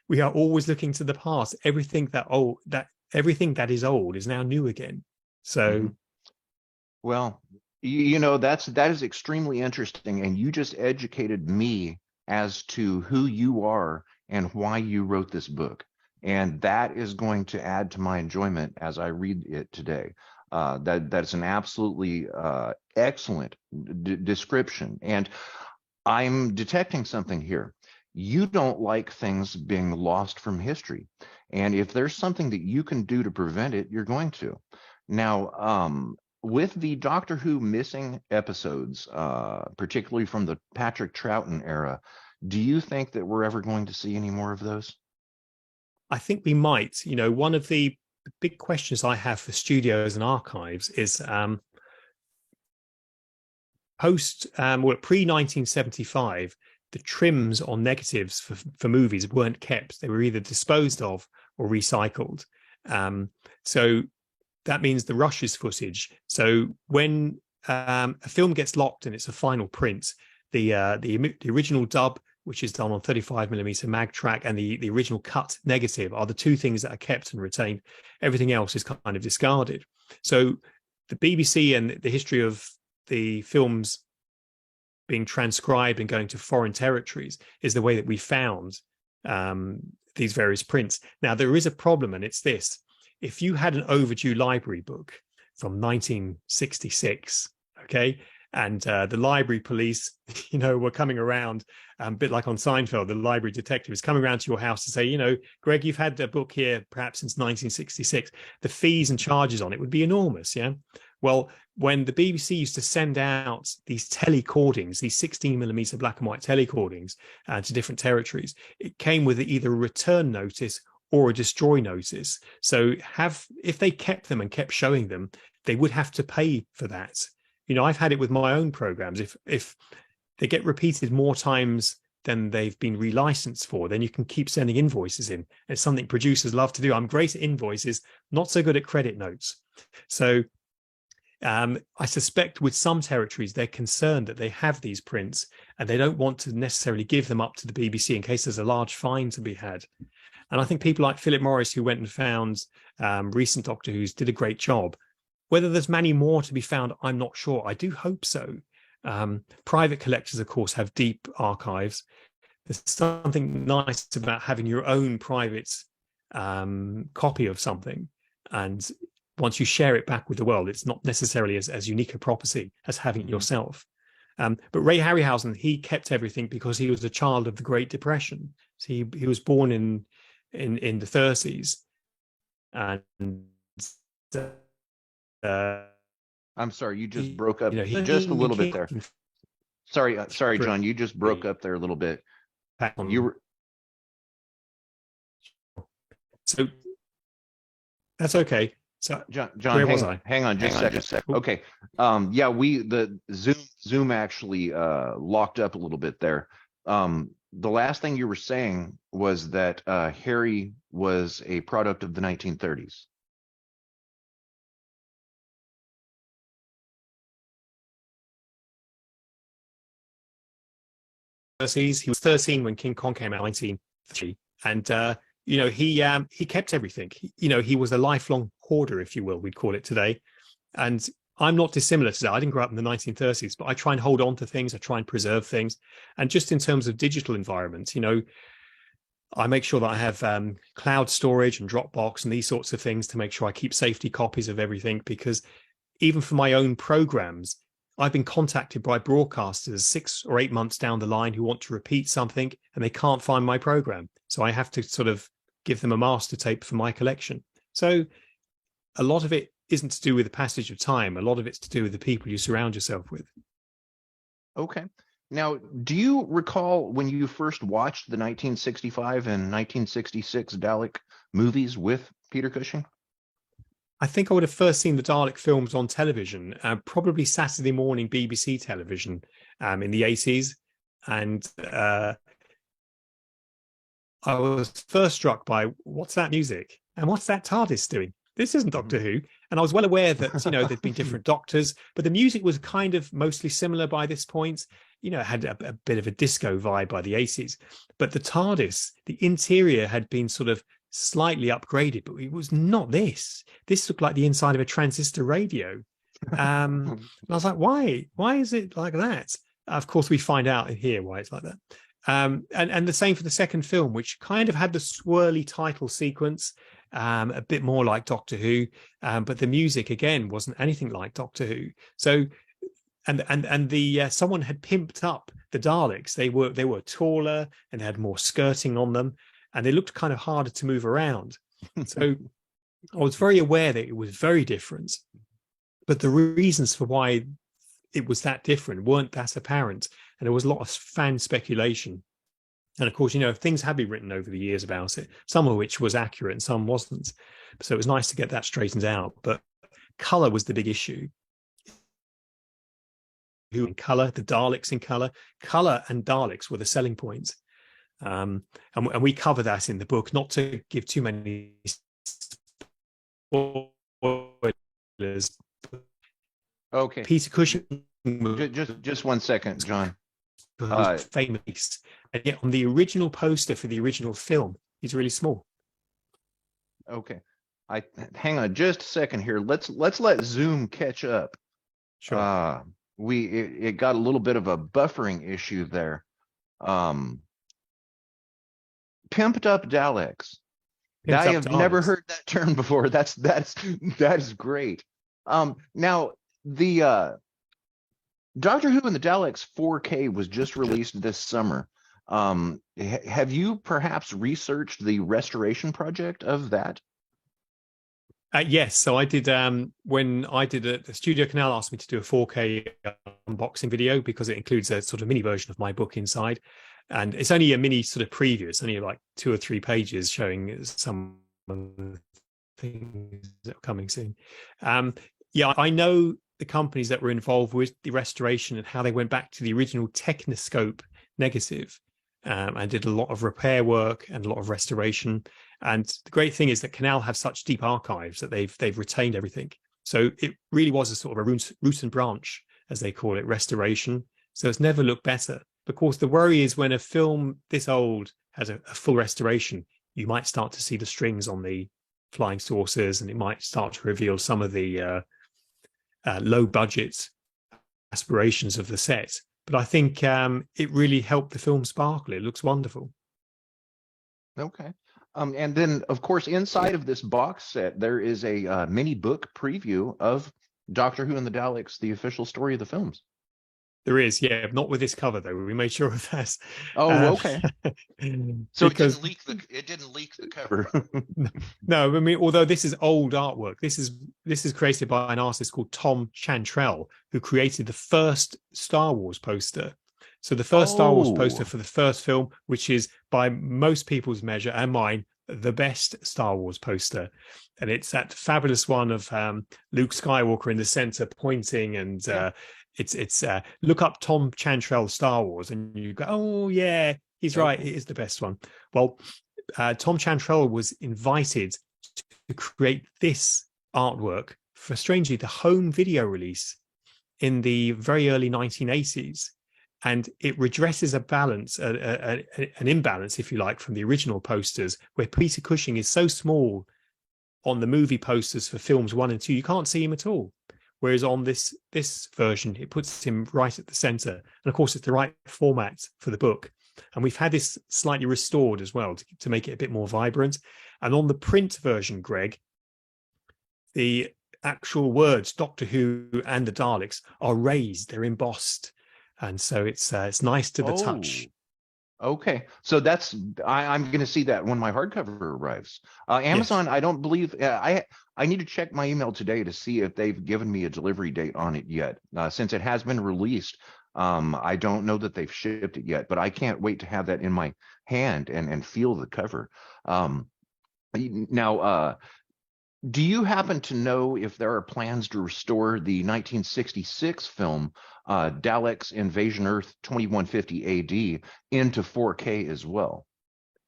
We are always looking to the past. Everything that is old is now new again. So, well, that is extremely interesting, and you just educated me as to who you are and why you wrote this book, and that is going to add to my enjoyment as I read it today. That's an absolutely excellent description, and I'm detecting something here. You don't like things being lost from history, and if there's something that you can do to prevent it, you're going to. Now, with the Doctor Who missing episodes, particularly from the Patrick Troughton era, do you think that we're ever going to see any more of those? I think we might. One of the big questions I have for studios and archives is pre-1975, the trims on negatives for movies weren't kept. They were either disposed of or recycled. So that means the rushes footage. So when a film gets locked and it's a final print, the original dub, which is done on 35mm mag track, and the original cut negative are the two things that are kept and retained. Everything else is kind of discarded. So the BBC and the history of the films being transcribed and going to foreign territories is the way that we found these various prints. Now, there is a problem, and it's this. If you had an overdue library book from 1966, okay, and the library police, were coming around, a bit like on Seinfeld, the library detective is coming around to your house to say, Greg, you've had a book here perhaps since 1966. The fees and charges on it would be enormous, yeah? Well, when the BBC used to send out these telecordings, these 16mm black and white telecordings to different territories, it came with either a return notice or a destroy notice. So if they kept them and kept showing them, they would have to pay for that. I've had it with my own programs. If they get repeated more times than they've been relicensed for, then you can keep sending invoices in. It's something producers love to do. I'm great at invoices, not so good at credit notes. So I suspect with some territories, they're concerned that they have these prints and they don't want to necessarily give them up to the BBC in case there's a large fine to be had. And I think people like Philip Morris, who went and found recent Doctor Who's, did a great job. Whether there's many more to be found, I'm not sure. I do hope so. Private collectors, of course, have deep archives. There's something nice about having your own private copy of something. And once you share it back with the world, it's not necessarily as unique a property as having it yourself. But Ray Harryhausen, he kept everything because he was a child of the Great Depression. So he was born in the 30s. And I'm sorry, you just broke up he, just a little bit there. Sorry, John, you just broke up there a little bit. You were... So that's okay. So John, hang on just a second. Okay. Yeah, the Zoom actually locked up a little bit there. The last thing you were saying was that Harry was a product of the 1930s. He was 13 when King Kong came out in 1930, and he kept everything. He was a lifelong hoarder, if you will, we'd call it today. And I'm not dissimilar to that. I didn't grow up in the 1930s, but I try and hold on to things. I try and preserve things. And just in terms of digital environments, I make sure that I have cloud storage and Dropbox and these sorts of things to make sure I keep safety copies of everything, because even for my own programs, I've been contacted by broadcasters 6 or 8 months down the line who want to repeat something and they can't find my program. So I have to sort of give them a master tape for my collection. So a lot of it isn't to do with the passage of time. A lot of it's to do with the people you surround yourself with. Okay. Now, do you recall when you first watched the 1965 and 1966 Dalek movies with Peter Cushing? I think I would have first seen the Dalek films on television, probably Saturday morning BBC television in the 80s. And I was first struck by, what's that music? And what's that TARDIS doing? This isn't Doctor Who. And I was well aware that, there'd been different doctors, but the music was kind of mostly similar by this point. It had a bit of a disco vibe by the 80s. But the TARDIS, the interior had been sort of slightly upgraded, but it was not this. This looked like the inside of a transistor radio. And I was like, why? Why is it like that? Of course, we find out here why it's like that. And the same for the second film, which kind of had the swirly title sequence, a bit more like Doctor Who, but the music again wasn't anything like Doctor Who. So, and the someone had pimped up the Daleks. They were taller and had more skirting on them, and they looked kind of harder to move around. So I was very aware that it was very different, but the reasons for why it was that different weren't that apparent. And there was a lot of fan speculation. And of course, things have been written over the years about it, some of which was accurate and some wasn't. So it was nice to get that straightened out. But color was the big issue. Who in color, the Daleks in color and Daleks were the selling points. And we cover that in the book, not to give too many spoilers. Okay. Peter Cushing. Just 1 second, John. Famous, and yet on the original poster for the original film, he's really small. Okay. Hang on just a second here. Let's let Zoom catch up. Sure. It got a little bit of a buffering issue there. Pimped up Daleks. I have never heard that term before. That is great. Now the Doctor Who and the Daleks 4K was just released this summer. Have you perhaps researched the restoration project of that? Yes. So I did, when I did the Studio Canal asked me to do a 4K unboxing video because it includes a sort of mini version of my book inside. And it's only a mini sort of preview. It's only like 2 or 3 pages showing some of the things that are coming soon. Yeah, I know the companies that were involved with the restoration and how they went back to the original Technoscope negative and did a lot of repair work and a lot of restoration. And the great thing is that Canal have such deep archives that they've retained everything. So it really was a sort of a root and branch, as they call it, restoration. So it's never looked better. Of course, the worry is when a film this old has a full restoration, you might start to see the strings on the flying saucers, and it might start to reveal some of the low budget aspirations of the set. But I think it really helped the film sparkle. It looks wonderful. Okay. And then, of course, inside of this box set, there is a mini book preview of Doctor Who and the Daleks, the official story of the films. There is, yeah, not with this cover though. We made sure of that. Oh, okay. So because it didn't leak the cover. no, I mean, although this is old artwork, this is created by an artist called Tom Chantrell, who created the first Star Wars poster. So the first Star Wars poster for the first film, which is by most people's measure and mine, the best Star Wars poster. And it's that fabulous one of Luke Skywalker in the center pointing, and it's look up Tom Chantrell Star Wars and you go, oh yeah, he's right, it is the best one. Well, Tom Chantrell was invited to create this artwork for, strangely, the home video release in the very early 1980s. And it redresses a balance, an imbalance, if you like, from the original posters, where Peter Cushing is so small on the movie posters for films 1 and 2, you can't see him at all. Whereas on this version, it puts him right at the center. And of course, it's the right format for the book. And we've had this slightly restored as well to make it a bit more vibrant. And on the print version, Greg, the actual words Doctor Who and the Daleks are raised, they're embossed. And so it's nice to the touch. Okay, so I'm going to see that when my hardcover arrives. Amazon, yes. I don't believe I need to check my email today to see if they've given me a delivery date on it yet. Since it has been released, I don't know that they've shipped it yet, but I can't wait to have that in my hand and feel the cover. Now, do you happen to know if there are plans to restore the 1966 film Daleks Invasion Earth 2150 AD into 4K as well?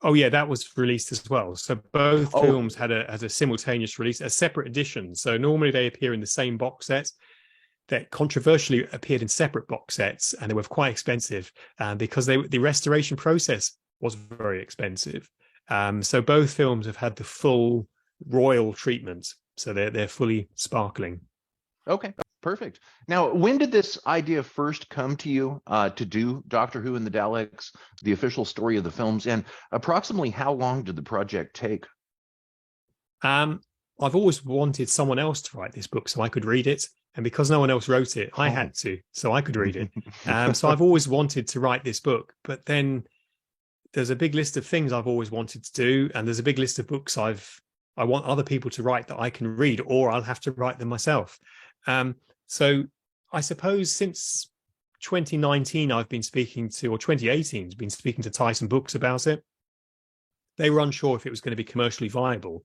Oh yeah, that was released as well. So both films had a simultaneous release, a separate edition. So normally they appear in the same box set. That controversially appeared in separate box sets, and they were quite expensive because the restoration process was very expensive. So both films have had the full royal treatment, so they're fully sparkling. Okay, perfect. Now, when did this idea first come to you to do Doctor Who and the Daleks, the official story of the films, and approximately how long did the project take? I've always wanted someone else to write this book so I could read it, and because no one else wrote it, I had to, so I could read it. So I've always wanted to write this book, but then there's a big list of things I've always wanted to do, and there's a big list of books I want other people to write that I can read, or I'll have to write them myself. So I suppose since 2019, I've been speaking to, or 2018, been speaking to Tyson Books about it. They were unsure if it was going to be commercially viable.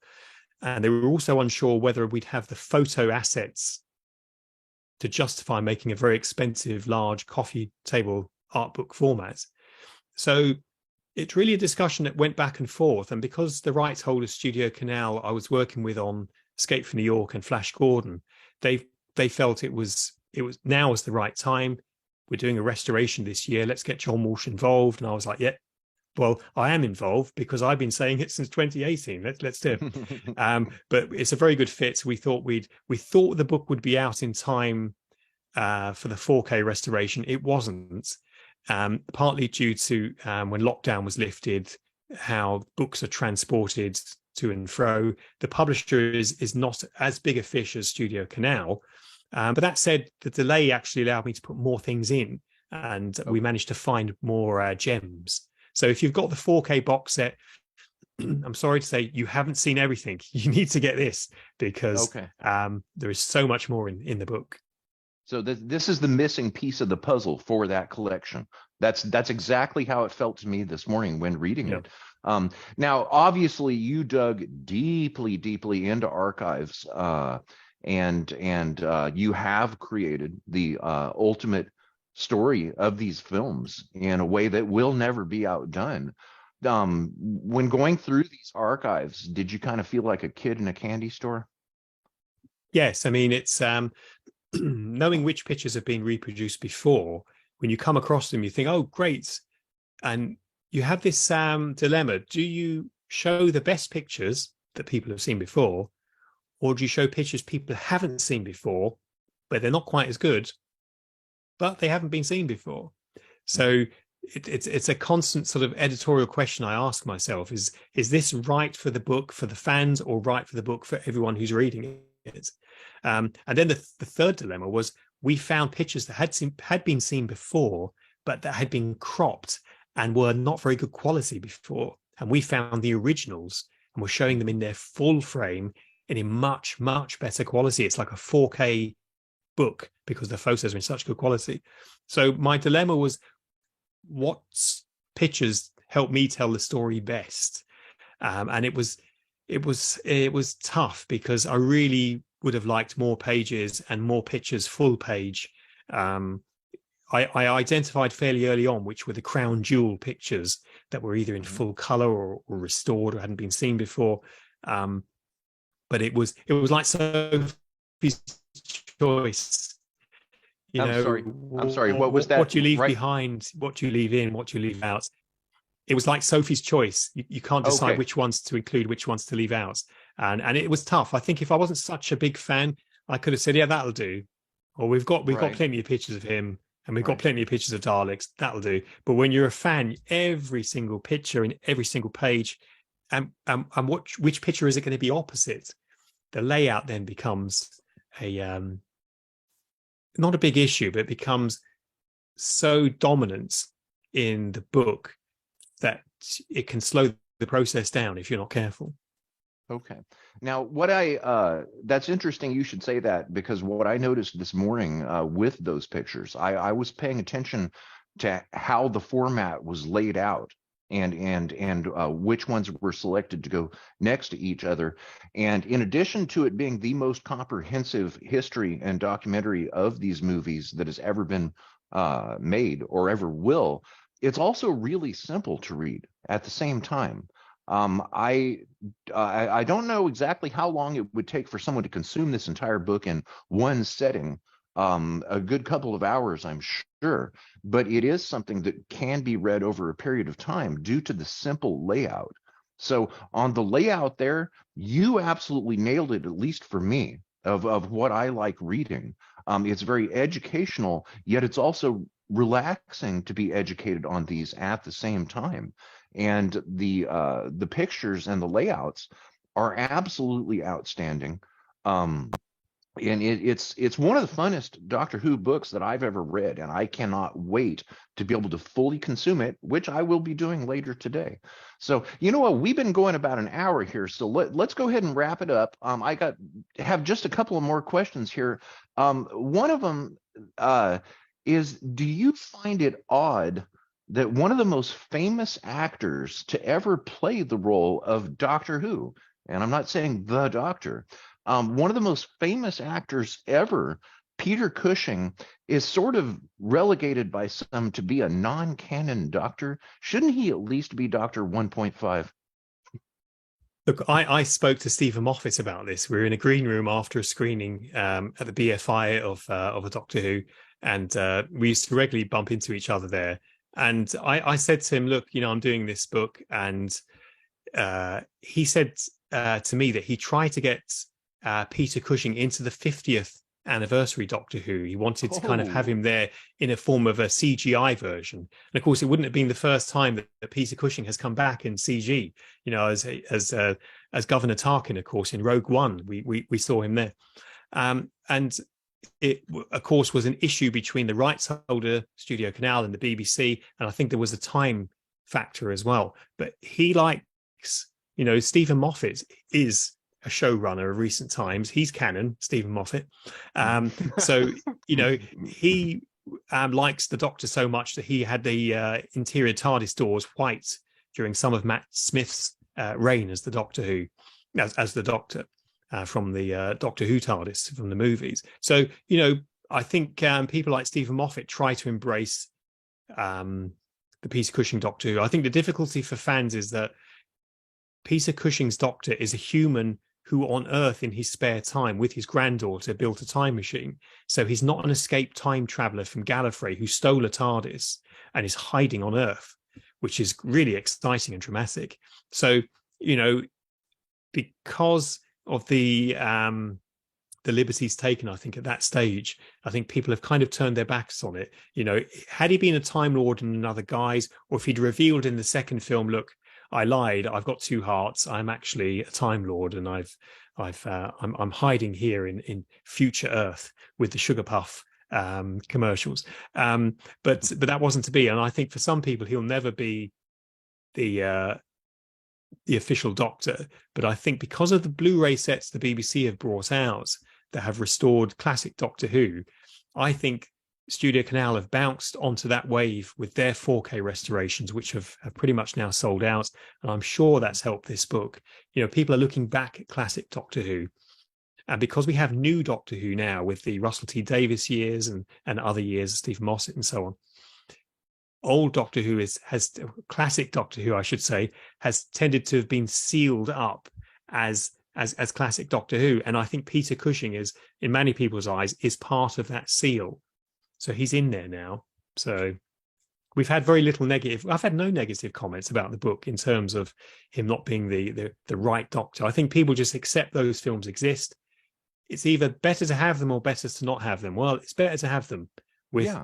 And they were also unsure whether we'd have the photo assets to justify making a very expensive, large coffee table art book format. So it's really a discussion that went back and forth. And because the rights holder, Studio Canal, I was working with on Escape from New York and Flash Gordon, they felt it was now is the right time. We're doing a restoration this year. Let's get John Walsh involved. And I was like, yeah, well, I am involved because I've been saying it since 2018. Let's do it. But it's a very good fit. We thought the book would be out in time for the 4K restoration. It wasn't. Partly due to when lockdown was lifted, how books are transported to and fro. The publisher is not as big a fish as Studio Canal. But that said, the delay actually allowed me to put more things in, and we managed to find more gems. So if you've got the 4K box set, I'm sorry to say you haven't seen everything. You need to get this because there is so much more in the book. So this is the missing piece of the puzzle for that collection. That's exactly how it felt to me this morning when reading it. Now, obviously, you dug deeply into archives, and you have created the ultimate story of these films in a way that will never be outdone. When going through these archives, did you kind of feel like a kid in a candy store? Yes, I mean it's knowing which pictures have been reproduced before. When you come across them, you think, "Oh, great!" And you have this dilemma: do you show the best pictures that people have seen before, or do you show pictures people haven't seen before, but they're not quite as good, but they haven't been seen before? So it's a constant sort of editorial question I ask myself: is this right for the book for the fans, or right for the book for everyone who's reading it? And then the third dilemma was, we found pictures that had been seen before, but that had been cropped and were not very good quality before. And we found the originals and we're showing them in their full frame and in much, much better quality. It's like a 4K book because the photos are in such good quality. So my dilemma was, what pictures help me tell the story best? And it was tough, because I really would have liked more pages and more pictures full page. I identified fairly early on which were the crown jewel pictures that were either in full color or restored or hadn't been seen before. But it was like Sophie's Choice. I'm sorry. What was that? What you leave behind, what you leave in, what you leave out. It was like Sophie's Choice. You can't decide which ones to include, which ones to leave out. And it was tough. I think if I wasn't such a big fan, I could have said, yeah, that'll do. Or we've got plenty of pictures of him, and we've got plenty of pictures of Daleks. That'll do. But when you're a fan, every single picture in every single page, and which picture is it going to be opposite? The layout then becomes a not a big issue, but it becomes so dominant in the book that it can slow the process down if you're not careful. Okay. Now, that's interesting you should say that, because what I noticed this morning with those pictures, I was paying attention to how the format was laid out and which ones were selected to go next to each other. And in addition to it being the most comprehensive history and documentary of these movies that has ever been made or ever will, it's also really simple to read at the same time. I don't know exactly how long it would take for someone to consume this entire book in one setting. A good couple of hours, I'm sure, but it is something that can be read over a period of time due to the simple layout. So on the layout there, you absolutely nailed it, at least for me, of what I like reading. It's very educational, yet it's also relaxing to be educated on these at the same time. And the pictures and the layouts are absolutely outstanding. And it's one of the funnest Doctor Who books that I've ever read, and I cannot wait to be able to fully consume it, which I will be doing later today. So, you know what, we've been going about an hour here, so let's go ahead and wrap it up. I have just a couple of more questions here. One of them is, do you find it odd that one of the most famous actors to ever play the role of Doctor Who, and I'm not saying the Doctor, one of the most famous actors ever, Peter Cushing, is sort of relegated by some to be a non-canon Doctor? Shouldn't he at least be Doctor 1.5? Look, I spoke to Stephen Moffat about this. We were in a green room after a screening at the BFI of a Doctor Who, and we used to regularly bump into each other there. And I said to him, look, I'm doing this book. And he said to me that he tried to get Peter Cushing into the 50th anniversary Doctor Who. He wanted to kind of have him there in a form of a CGI version. And of course, it wouldn't have been the first time that Peter Cushing has come back in CG, as Governor Tarkin, of course, in Rogue One, we saw him there. And it, of course, was an issue between the rights holder, Studio Canal, and the BBC. And I think there was a time factor as well. But he likes, Stephen Moffat is a showrunner of recent times. He's canon, Stephen Moffat. So, he likes the Doctor so much that he had the interior TARDIS doors white during some of Matt Smith's reign as the Doctor Who, as the Doctor. From the Doctor Who TARDIS from the movies. So, I think people like Stephen Moffat try to embrace the Peter Cushing Doctor Who. I think the difficulty for fans is that Peter Cushing's Doctor is a human who on Earth in his spare time with his granddaughter built a time machine. So he's not an escaped time traveler from Gallifrey who stole a TARDIS and is hiding on Earth, which is really exciting and dramatic. So, because of the liberties taken, I think at that stage, I think people have kind of turned their backs on it. Had he been a Time Lord in another guise, or if he'd revealed in the second film, look, I lied, I've got two hearts, I'm actually a Time Lord, and I'm hiding here in future Earth with the Sugar Puff commercials. But that wasn't to be, and I think for some people he'll never be the official Doctor. But I think because of the Blu-ray sets the BBC have brought out that have restored classic Doctor Who, I think Studio Canal have bounced onto that wave with their 4K restorations, which have pretty much now sold out. And I'm sure that's helped this book. People are looking back at classic Doctor Who. And because we have new Doctor Who now with the Russell T Davies years and other years, Steve Mossett and so on, old Doctor Who classic Doctor Who, I should say, has tended to have been sealed up as classic Doctor Who. And I think Peter Cushing is, in many people's eyes, is part of that seal. So he's in there now. So we've had very little negative. I've had no negative comments about the book in terms of him not being the right Doctor. I think people just accept those films exist. It's either better to have them or better to not have them. Well, it's better to have them with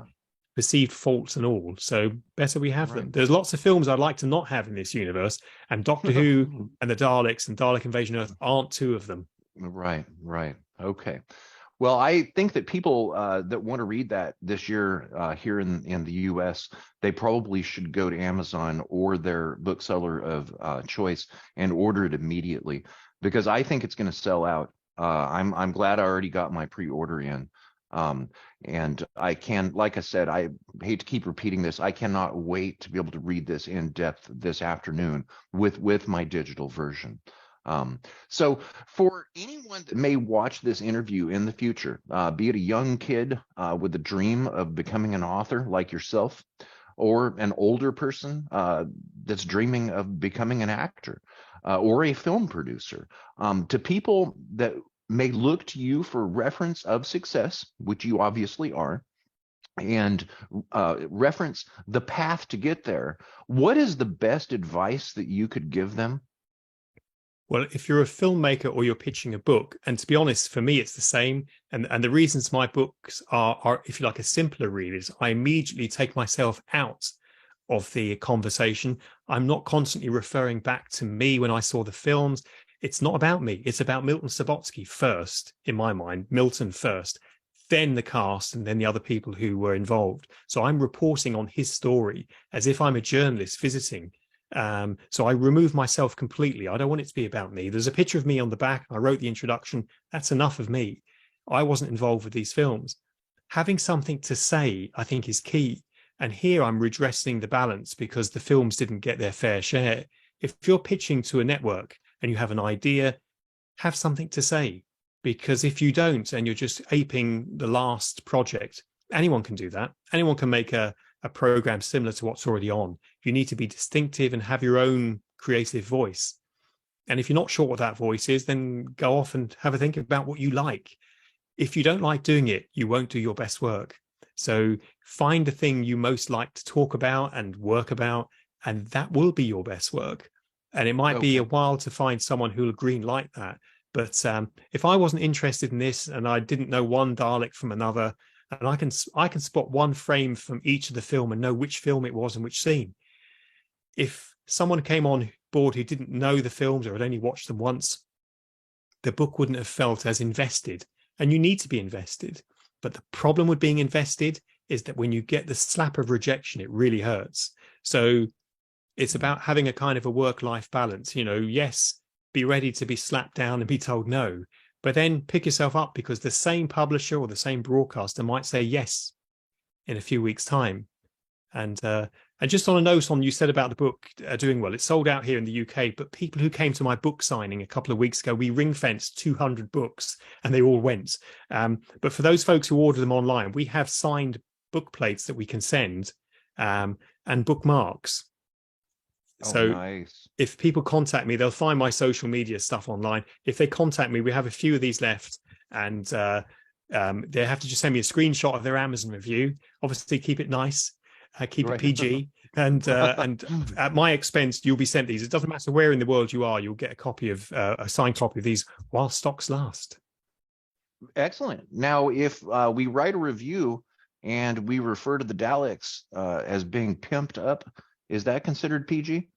perceived faults and all. So better we have them. There's lots of films I'd like to not have in this universe, and Doctor Who and the Daleks and Dalek Invasion Earth aren't two of them. Right. Okay. Well, I think that people that want to read that this year here in the U.S., they probably should go to Amazon or their bookseller of choice and order it immediately, because I think it's going to sell out. I'm glad I already got my pre-order in. And I can, like I said, I hate to keep repeating this, I cannot wait to be able to read this in depth this afternoon with my digital version. So for anyone that may watch this interview in the future, be it a young kid with a dream of becoming an author like yourself, or an older person that's dreaming of becoming an actor or a film producer, to people that may look to you for reference of success, which you obviously are, and reference the path to get there, what is the best advice that you could give them? Well, if you're a filmmaker or you're pitching a book, and to be honest, for me, it's the same. And the reasons my books are, if you like, a simpler read is I immediately take myself out of the conversation. I'm not constantly referring back to me when I saw the films. It's not about me. It's about Milton Subotsky first, in my mind, Milton first, then the cast, and then the other people who were involved. So I'm reporting on his story as if I'm a journalist visiting. So I remove myself completely. I don't want it to be about me. There's a picture of me on the back. I wrote the introduction. That's enough of me. I wasn't involved with these films. Having something to say, I think, is key. And here I'm redressing the balance because the films didn't get their fair share. If you're pitching to a network and you have an idea, have something to say. Because if you don't, and you're just aping the last project, anyone can do that. Anyone can make a program similar to what's already on. You need to be distinctive and have your own creative voice. And if you're not sure what that voice is, then go off and have a think about what you like. If you don't like doing it, you won't do your best work. So find the thing you most like to talk about and work about, and that will be your best work. And it might be a while to find someone who'll green light that. But if I wasn't interested in this and I didn't know one Dalek from another, and I can spot one frame from each of the film and know which film it was and which scene. If someone came on board who didn't know the films or had only watched them once, the book wouldn't have felt as invested. And you need to be invested. But the problem with being invested is that when you get the slap of rejection, it really hurts. So it's about having a kind of a work-life balance. Yes, be ready to be slapped down and be told no. But then pick yourself up, because the same publisher or the same broadcaster might say yes in a few weeks' time. And just on a note on you said about the book doing well, it's sold out here in the UK, but people who came to my book signing a couple of weeks ago, we ring-fenced 200 books and they all went. But for those folks who order them online, we have signed book plates that we can send and bookmarks. Oh, So nice. if people contact me, they'll find my social media stuff online. If they contact me, we have a few of these left, and they have to just send me a screenshot of their Amazon review. Obviously, keep it nice, keep it Right. PG, and at my expense, you'll be sent these. It doesn't matter where in the world you are; you'll get a copy of a signed copy of these while stocks last. Excellent. Now, if we write a review and we refer to the Daleks as being pimped up, is that considered PG?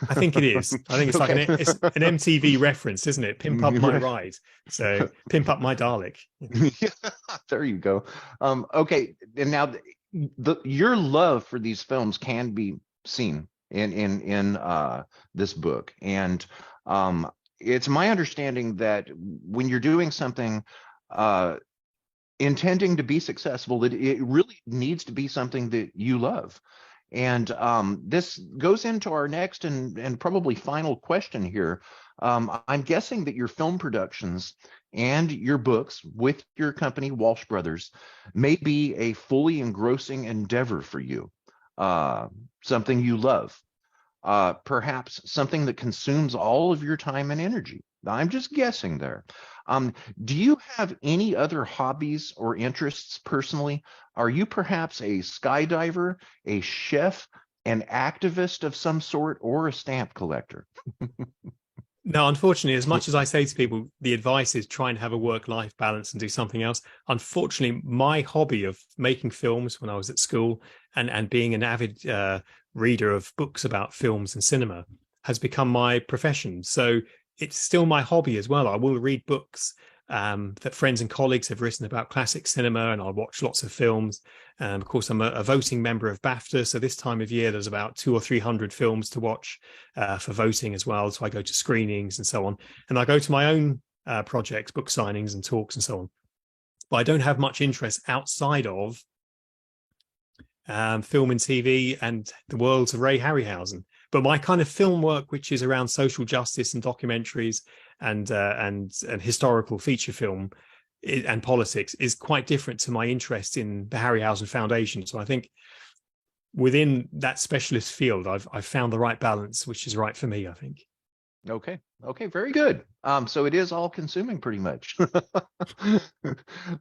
I think it is. I think it's like Okay. it's an MTV reference, isn't it? Pimp up my ride. So pimp up my Dalek. Yeah, there you go. Okay, and now your love for these films can be seen in this book, and it's my understanding that when you're doing something uh, intending to be successful, that it really needs to be something that you love. And this goes into our next and probably final question here. I'm guessing that your film productions and your books with your company, Walsh Brothers, may be a fully engrossing endeavor for you, something you love, perhaps something that consumes all of your time and energy. I'm just guessing there. Do you have any other hobbies or interests personally? Are you perhaps a skydiver, a chef, an activist of some sort, or a stamp collector? No, unfortunately, as much as I say to people, the advice is try and have a work-life balance and do something else. Unfortunately, my hobby of making films when I was at school and being an avid reader of books about films and cinema has become my profession. So it's still my hobby as well. I will read books that friends and colleagues have written about classic cinema, and I'll watch lots of films. Of course, I'm a voting member of BAFTA, so this time of year there's about 200 or 300 films to watch for voting as well. So I go to screenings and so on, and I go to my own projects, book signings and talks and so on. But I don't have much interest outside of film and TV and the worlds of Ray Harryhausen. But my kind of film work, which is around social justice and documentaries and historical feature film and politics, is quite different to my interest in the Harryhausen Foundation. So I think within that specialist field, I've found the right balance, which is right for me, I think. Okay. Okay. Very good. So it is all consuming pretty much.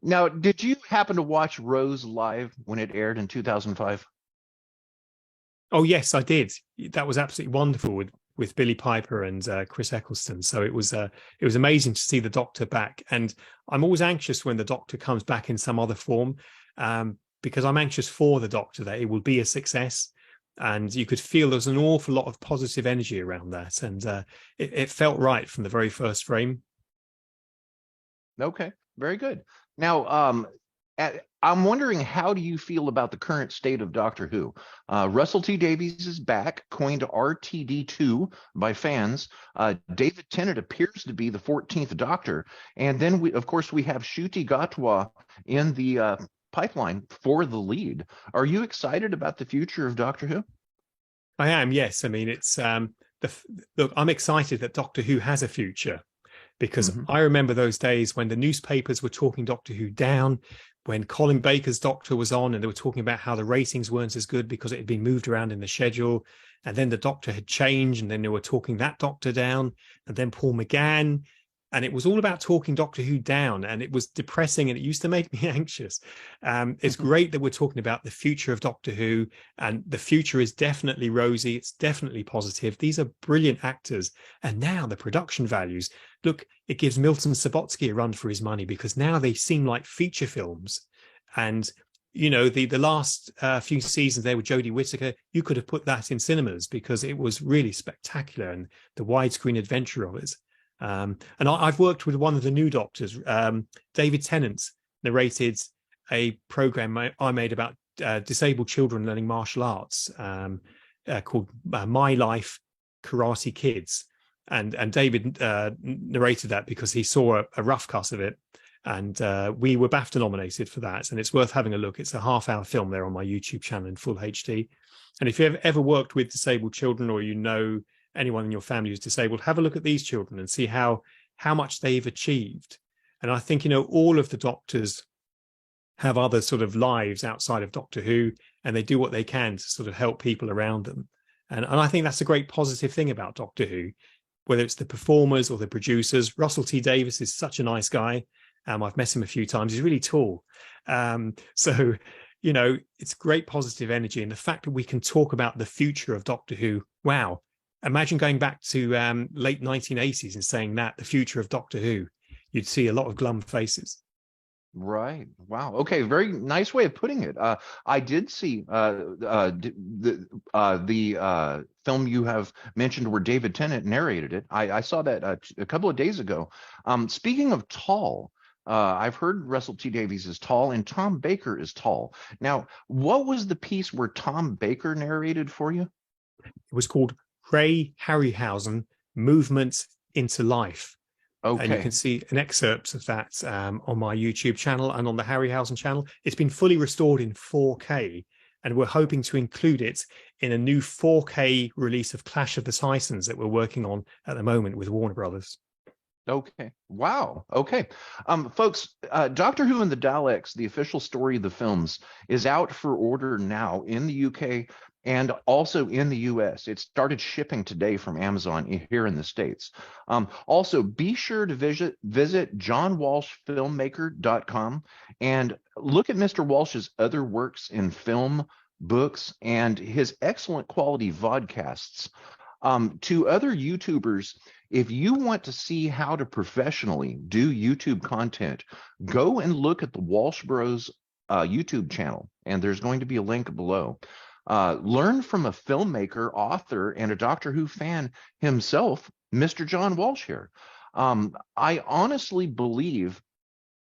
Now, did you happen to watch Rose live when it aired in 2005? Oh yes, I did. That was absolutely wonderful with Billy Piper and Chris Eccleston. So it was amazing to see the Doctor back. And I'm always anxious when the Doctor comes back in some other form, because I'm anxious for the Doctor that it will be a success. And you could feel there's an awful lot of positive energy around that, and it felt right from the very first frame. Okay, very good. Now, I'm wondering, how do you feel about the current state of Doctor Who? Russell T Davies is back, coined RTD2 by fans. David Tennant appears to be the 14th Doctor. And then, of course, we have Ncuti Gatwa in the pipeline for the lead. Are you excited about the future of Doctor Who? I am, yes. I mean, it's look, I'm excited that Doctor Who has a future, because I remember those days when the newspapers were talking Doctor Who down, when Colin Baker's Doctor was on and they were talking about how the ratings weren't as good because it had been moved around in the schedule. And then the Doctor had changed, and then they were talking that Doctor down, and then Paul McGann. And it was all about talking Doctor Who down, and it was depressing, and it used to make me anxious. It's great that we're talking about the future of Doctor Who, and the future is definitely rosy. It's definitely positive. These are brilliant actors. And now the production values, look, it gives Milton Subotsky a run for his money, because now they seem like feature films. And, you know, the last few seasons there with Jodie Whittaker, you could have put that in cinemas because it was really spectacular, and the widescreen adventure of it. And I've worked with one of the new Doctors. David Tennant narrated a program I made about disabled children learning martial arts called My Life Karate Kids. And David narrated that because he saw a rough cut of it. And we were BAFTA nominated for that. And it's worth having a look. It's a half-hour film there on my YouTube channel in full HD. And if you've ever worked with disabled children, or you know anyone in your family who's disabled, have a look at these children and see how much they've achieved. And I think, you know, all of the Doctors have other sort of lives outside of Doctor Who, and they do what they can to sort of help people around them. And I think that's a great positive thing about Doctor Who, whether it's the performers or the producers. Russell T Davies is such a nice guy. I've met him a few times. He's really tall. So, you know, it's great positive energy. And the fact that we can talk about the future of Doctor Who, wow. Imagine going back to late 1980s and saying that, the future of Doctor Who. You'd see a lot of glum faces. Right. Wow. Okay. Very nice way of putting it. I did see the film you have mentioned where David Tennant narrated it. I saw that a couple of days ago. Speaking of tall, I've heard Russell T Davies is tall and Tom Baker is tall. Now, what was the piece where Tom Baker narrated for you? It was called Ray Harryhausen, Movement into Life. Okay. And you can see an excerpt of that on my YouTube channel and on the Harryhausen channel. It's been fully restored in 4K, and we're hoping to include it in a new 4K release of Clash of the Titans that we're working on at the moment with Warner Brothers. Okay. Wow. Okay. Folks, Doctor Who and the Daleks, the official story of the films, is out for order now in the UK and also in the US. It started shipping today from Amazon here in the States. Also, be sure to visit johnwalshfilmmaker.com and look at Mr. Walsh's other works in film, books, and his excellent quality vodcasts. To other YouTubers, if you want to see how to professionally do YouTube content, go and look at the Walsh Bros YouTube channel, and there's going to be a link below. Learn from a filmmaker, author, and a Doctor Who fan himself, Mr. John Walsh here. I honestly believe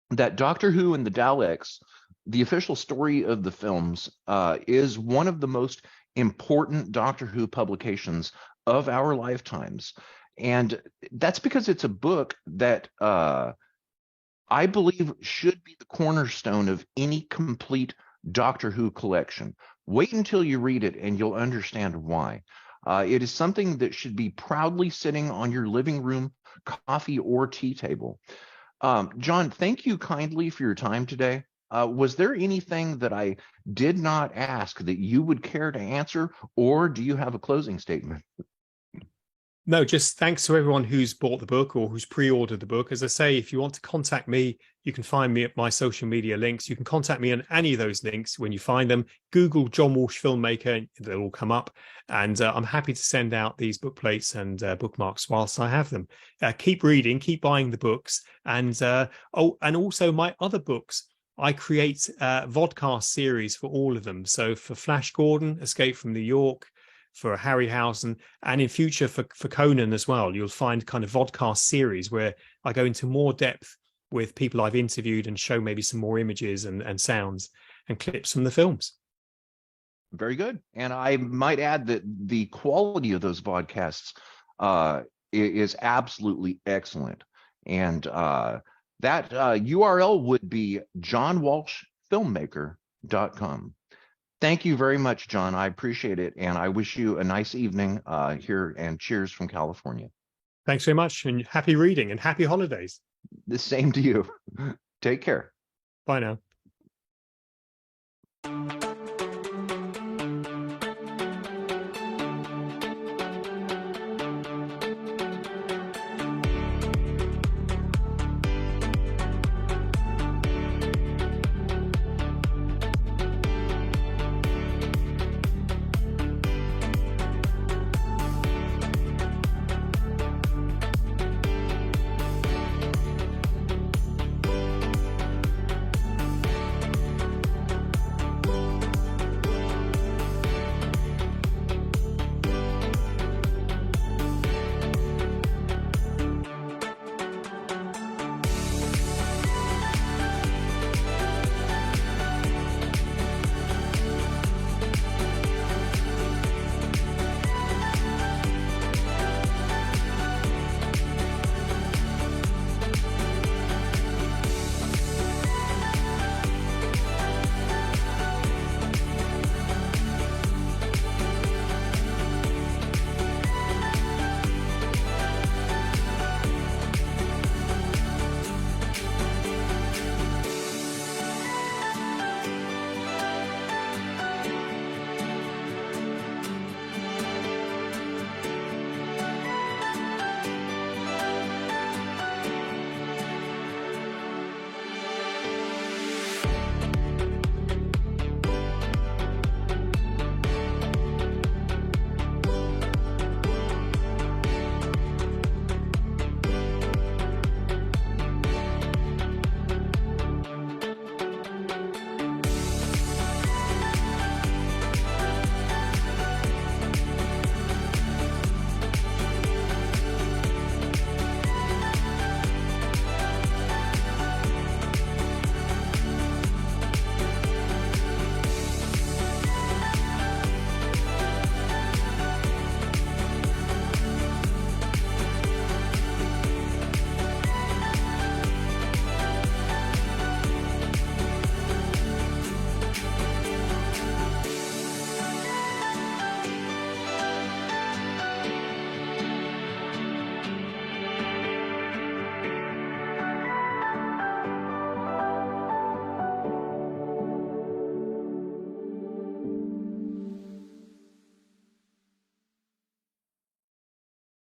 that Doctor Who and the Daleks, the official story of the films, is one of the most important Doctor Who publications of our lifetimes. And that's because it's a book that I believe should be the cornerstone of any complete Doctor Who collection. Wait until you read it and you'll understand why. It is something that should be proudly sitting on your living room, coffee, or tea table. John, thank you kindly for your time today. Was there anything that I did not ask that you would care to answer, or do you have a closing statement? No, just thanks to everyone who's bought the book or who's pre-ordered the book. As I say, if you want to contact me, you can find me at my social media links. You can contact me on any of those links when you find them. Google John Walsh Filmmaker, they'll all come up. And I'm happy to send out these book plates and bookmarks whilst I have them. Keep reading, keep buying the books. And and also my other books. I create vodcast series for all of them. So for Flash Gordon, Escape from New York, for Harryhausen, and in future for Conan as well, you'll find kind of vodcast series where I go into more depth with people I've interviewed and show maybe some more images and sounds and clips from the films. Very good. And I might add that the quality of those vodcasts is absolutely excellent. And that URL would be johnwalshfilmmaker.com. Thank you very much, John. I appreciate it. And I wish you a nice evening here, and cheers from California. Thanks very much, and happy reading and happy holidays. The same to you. Take care. Bye now.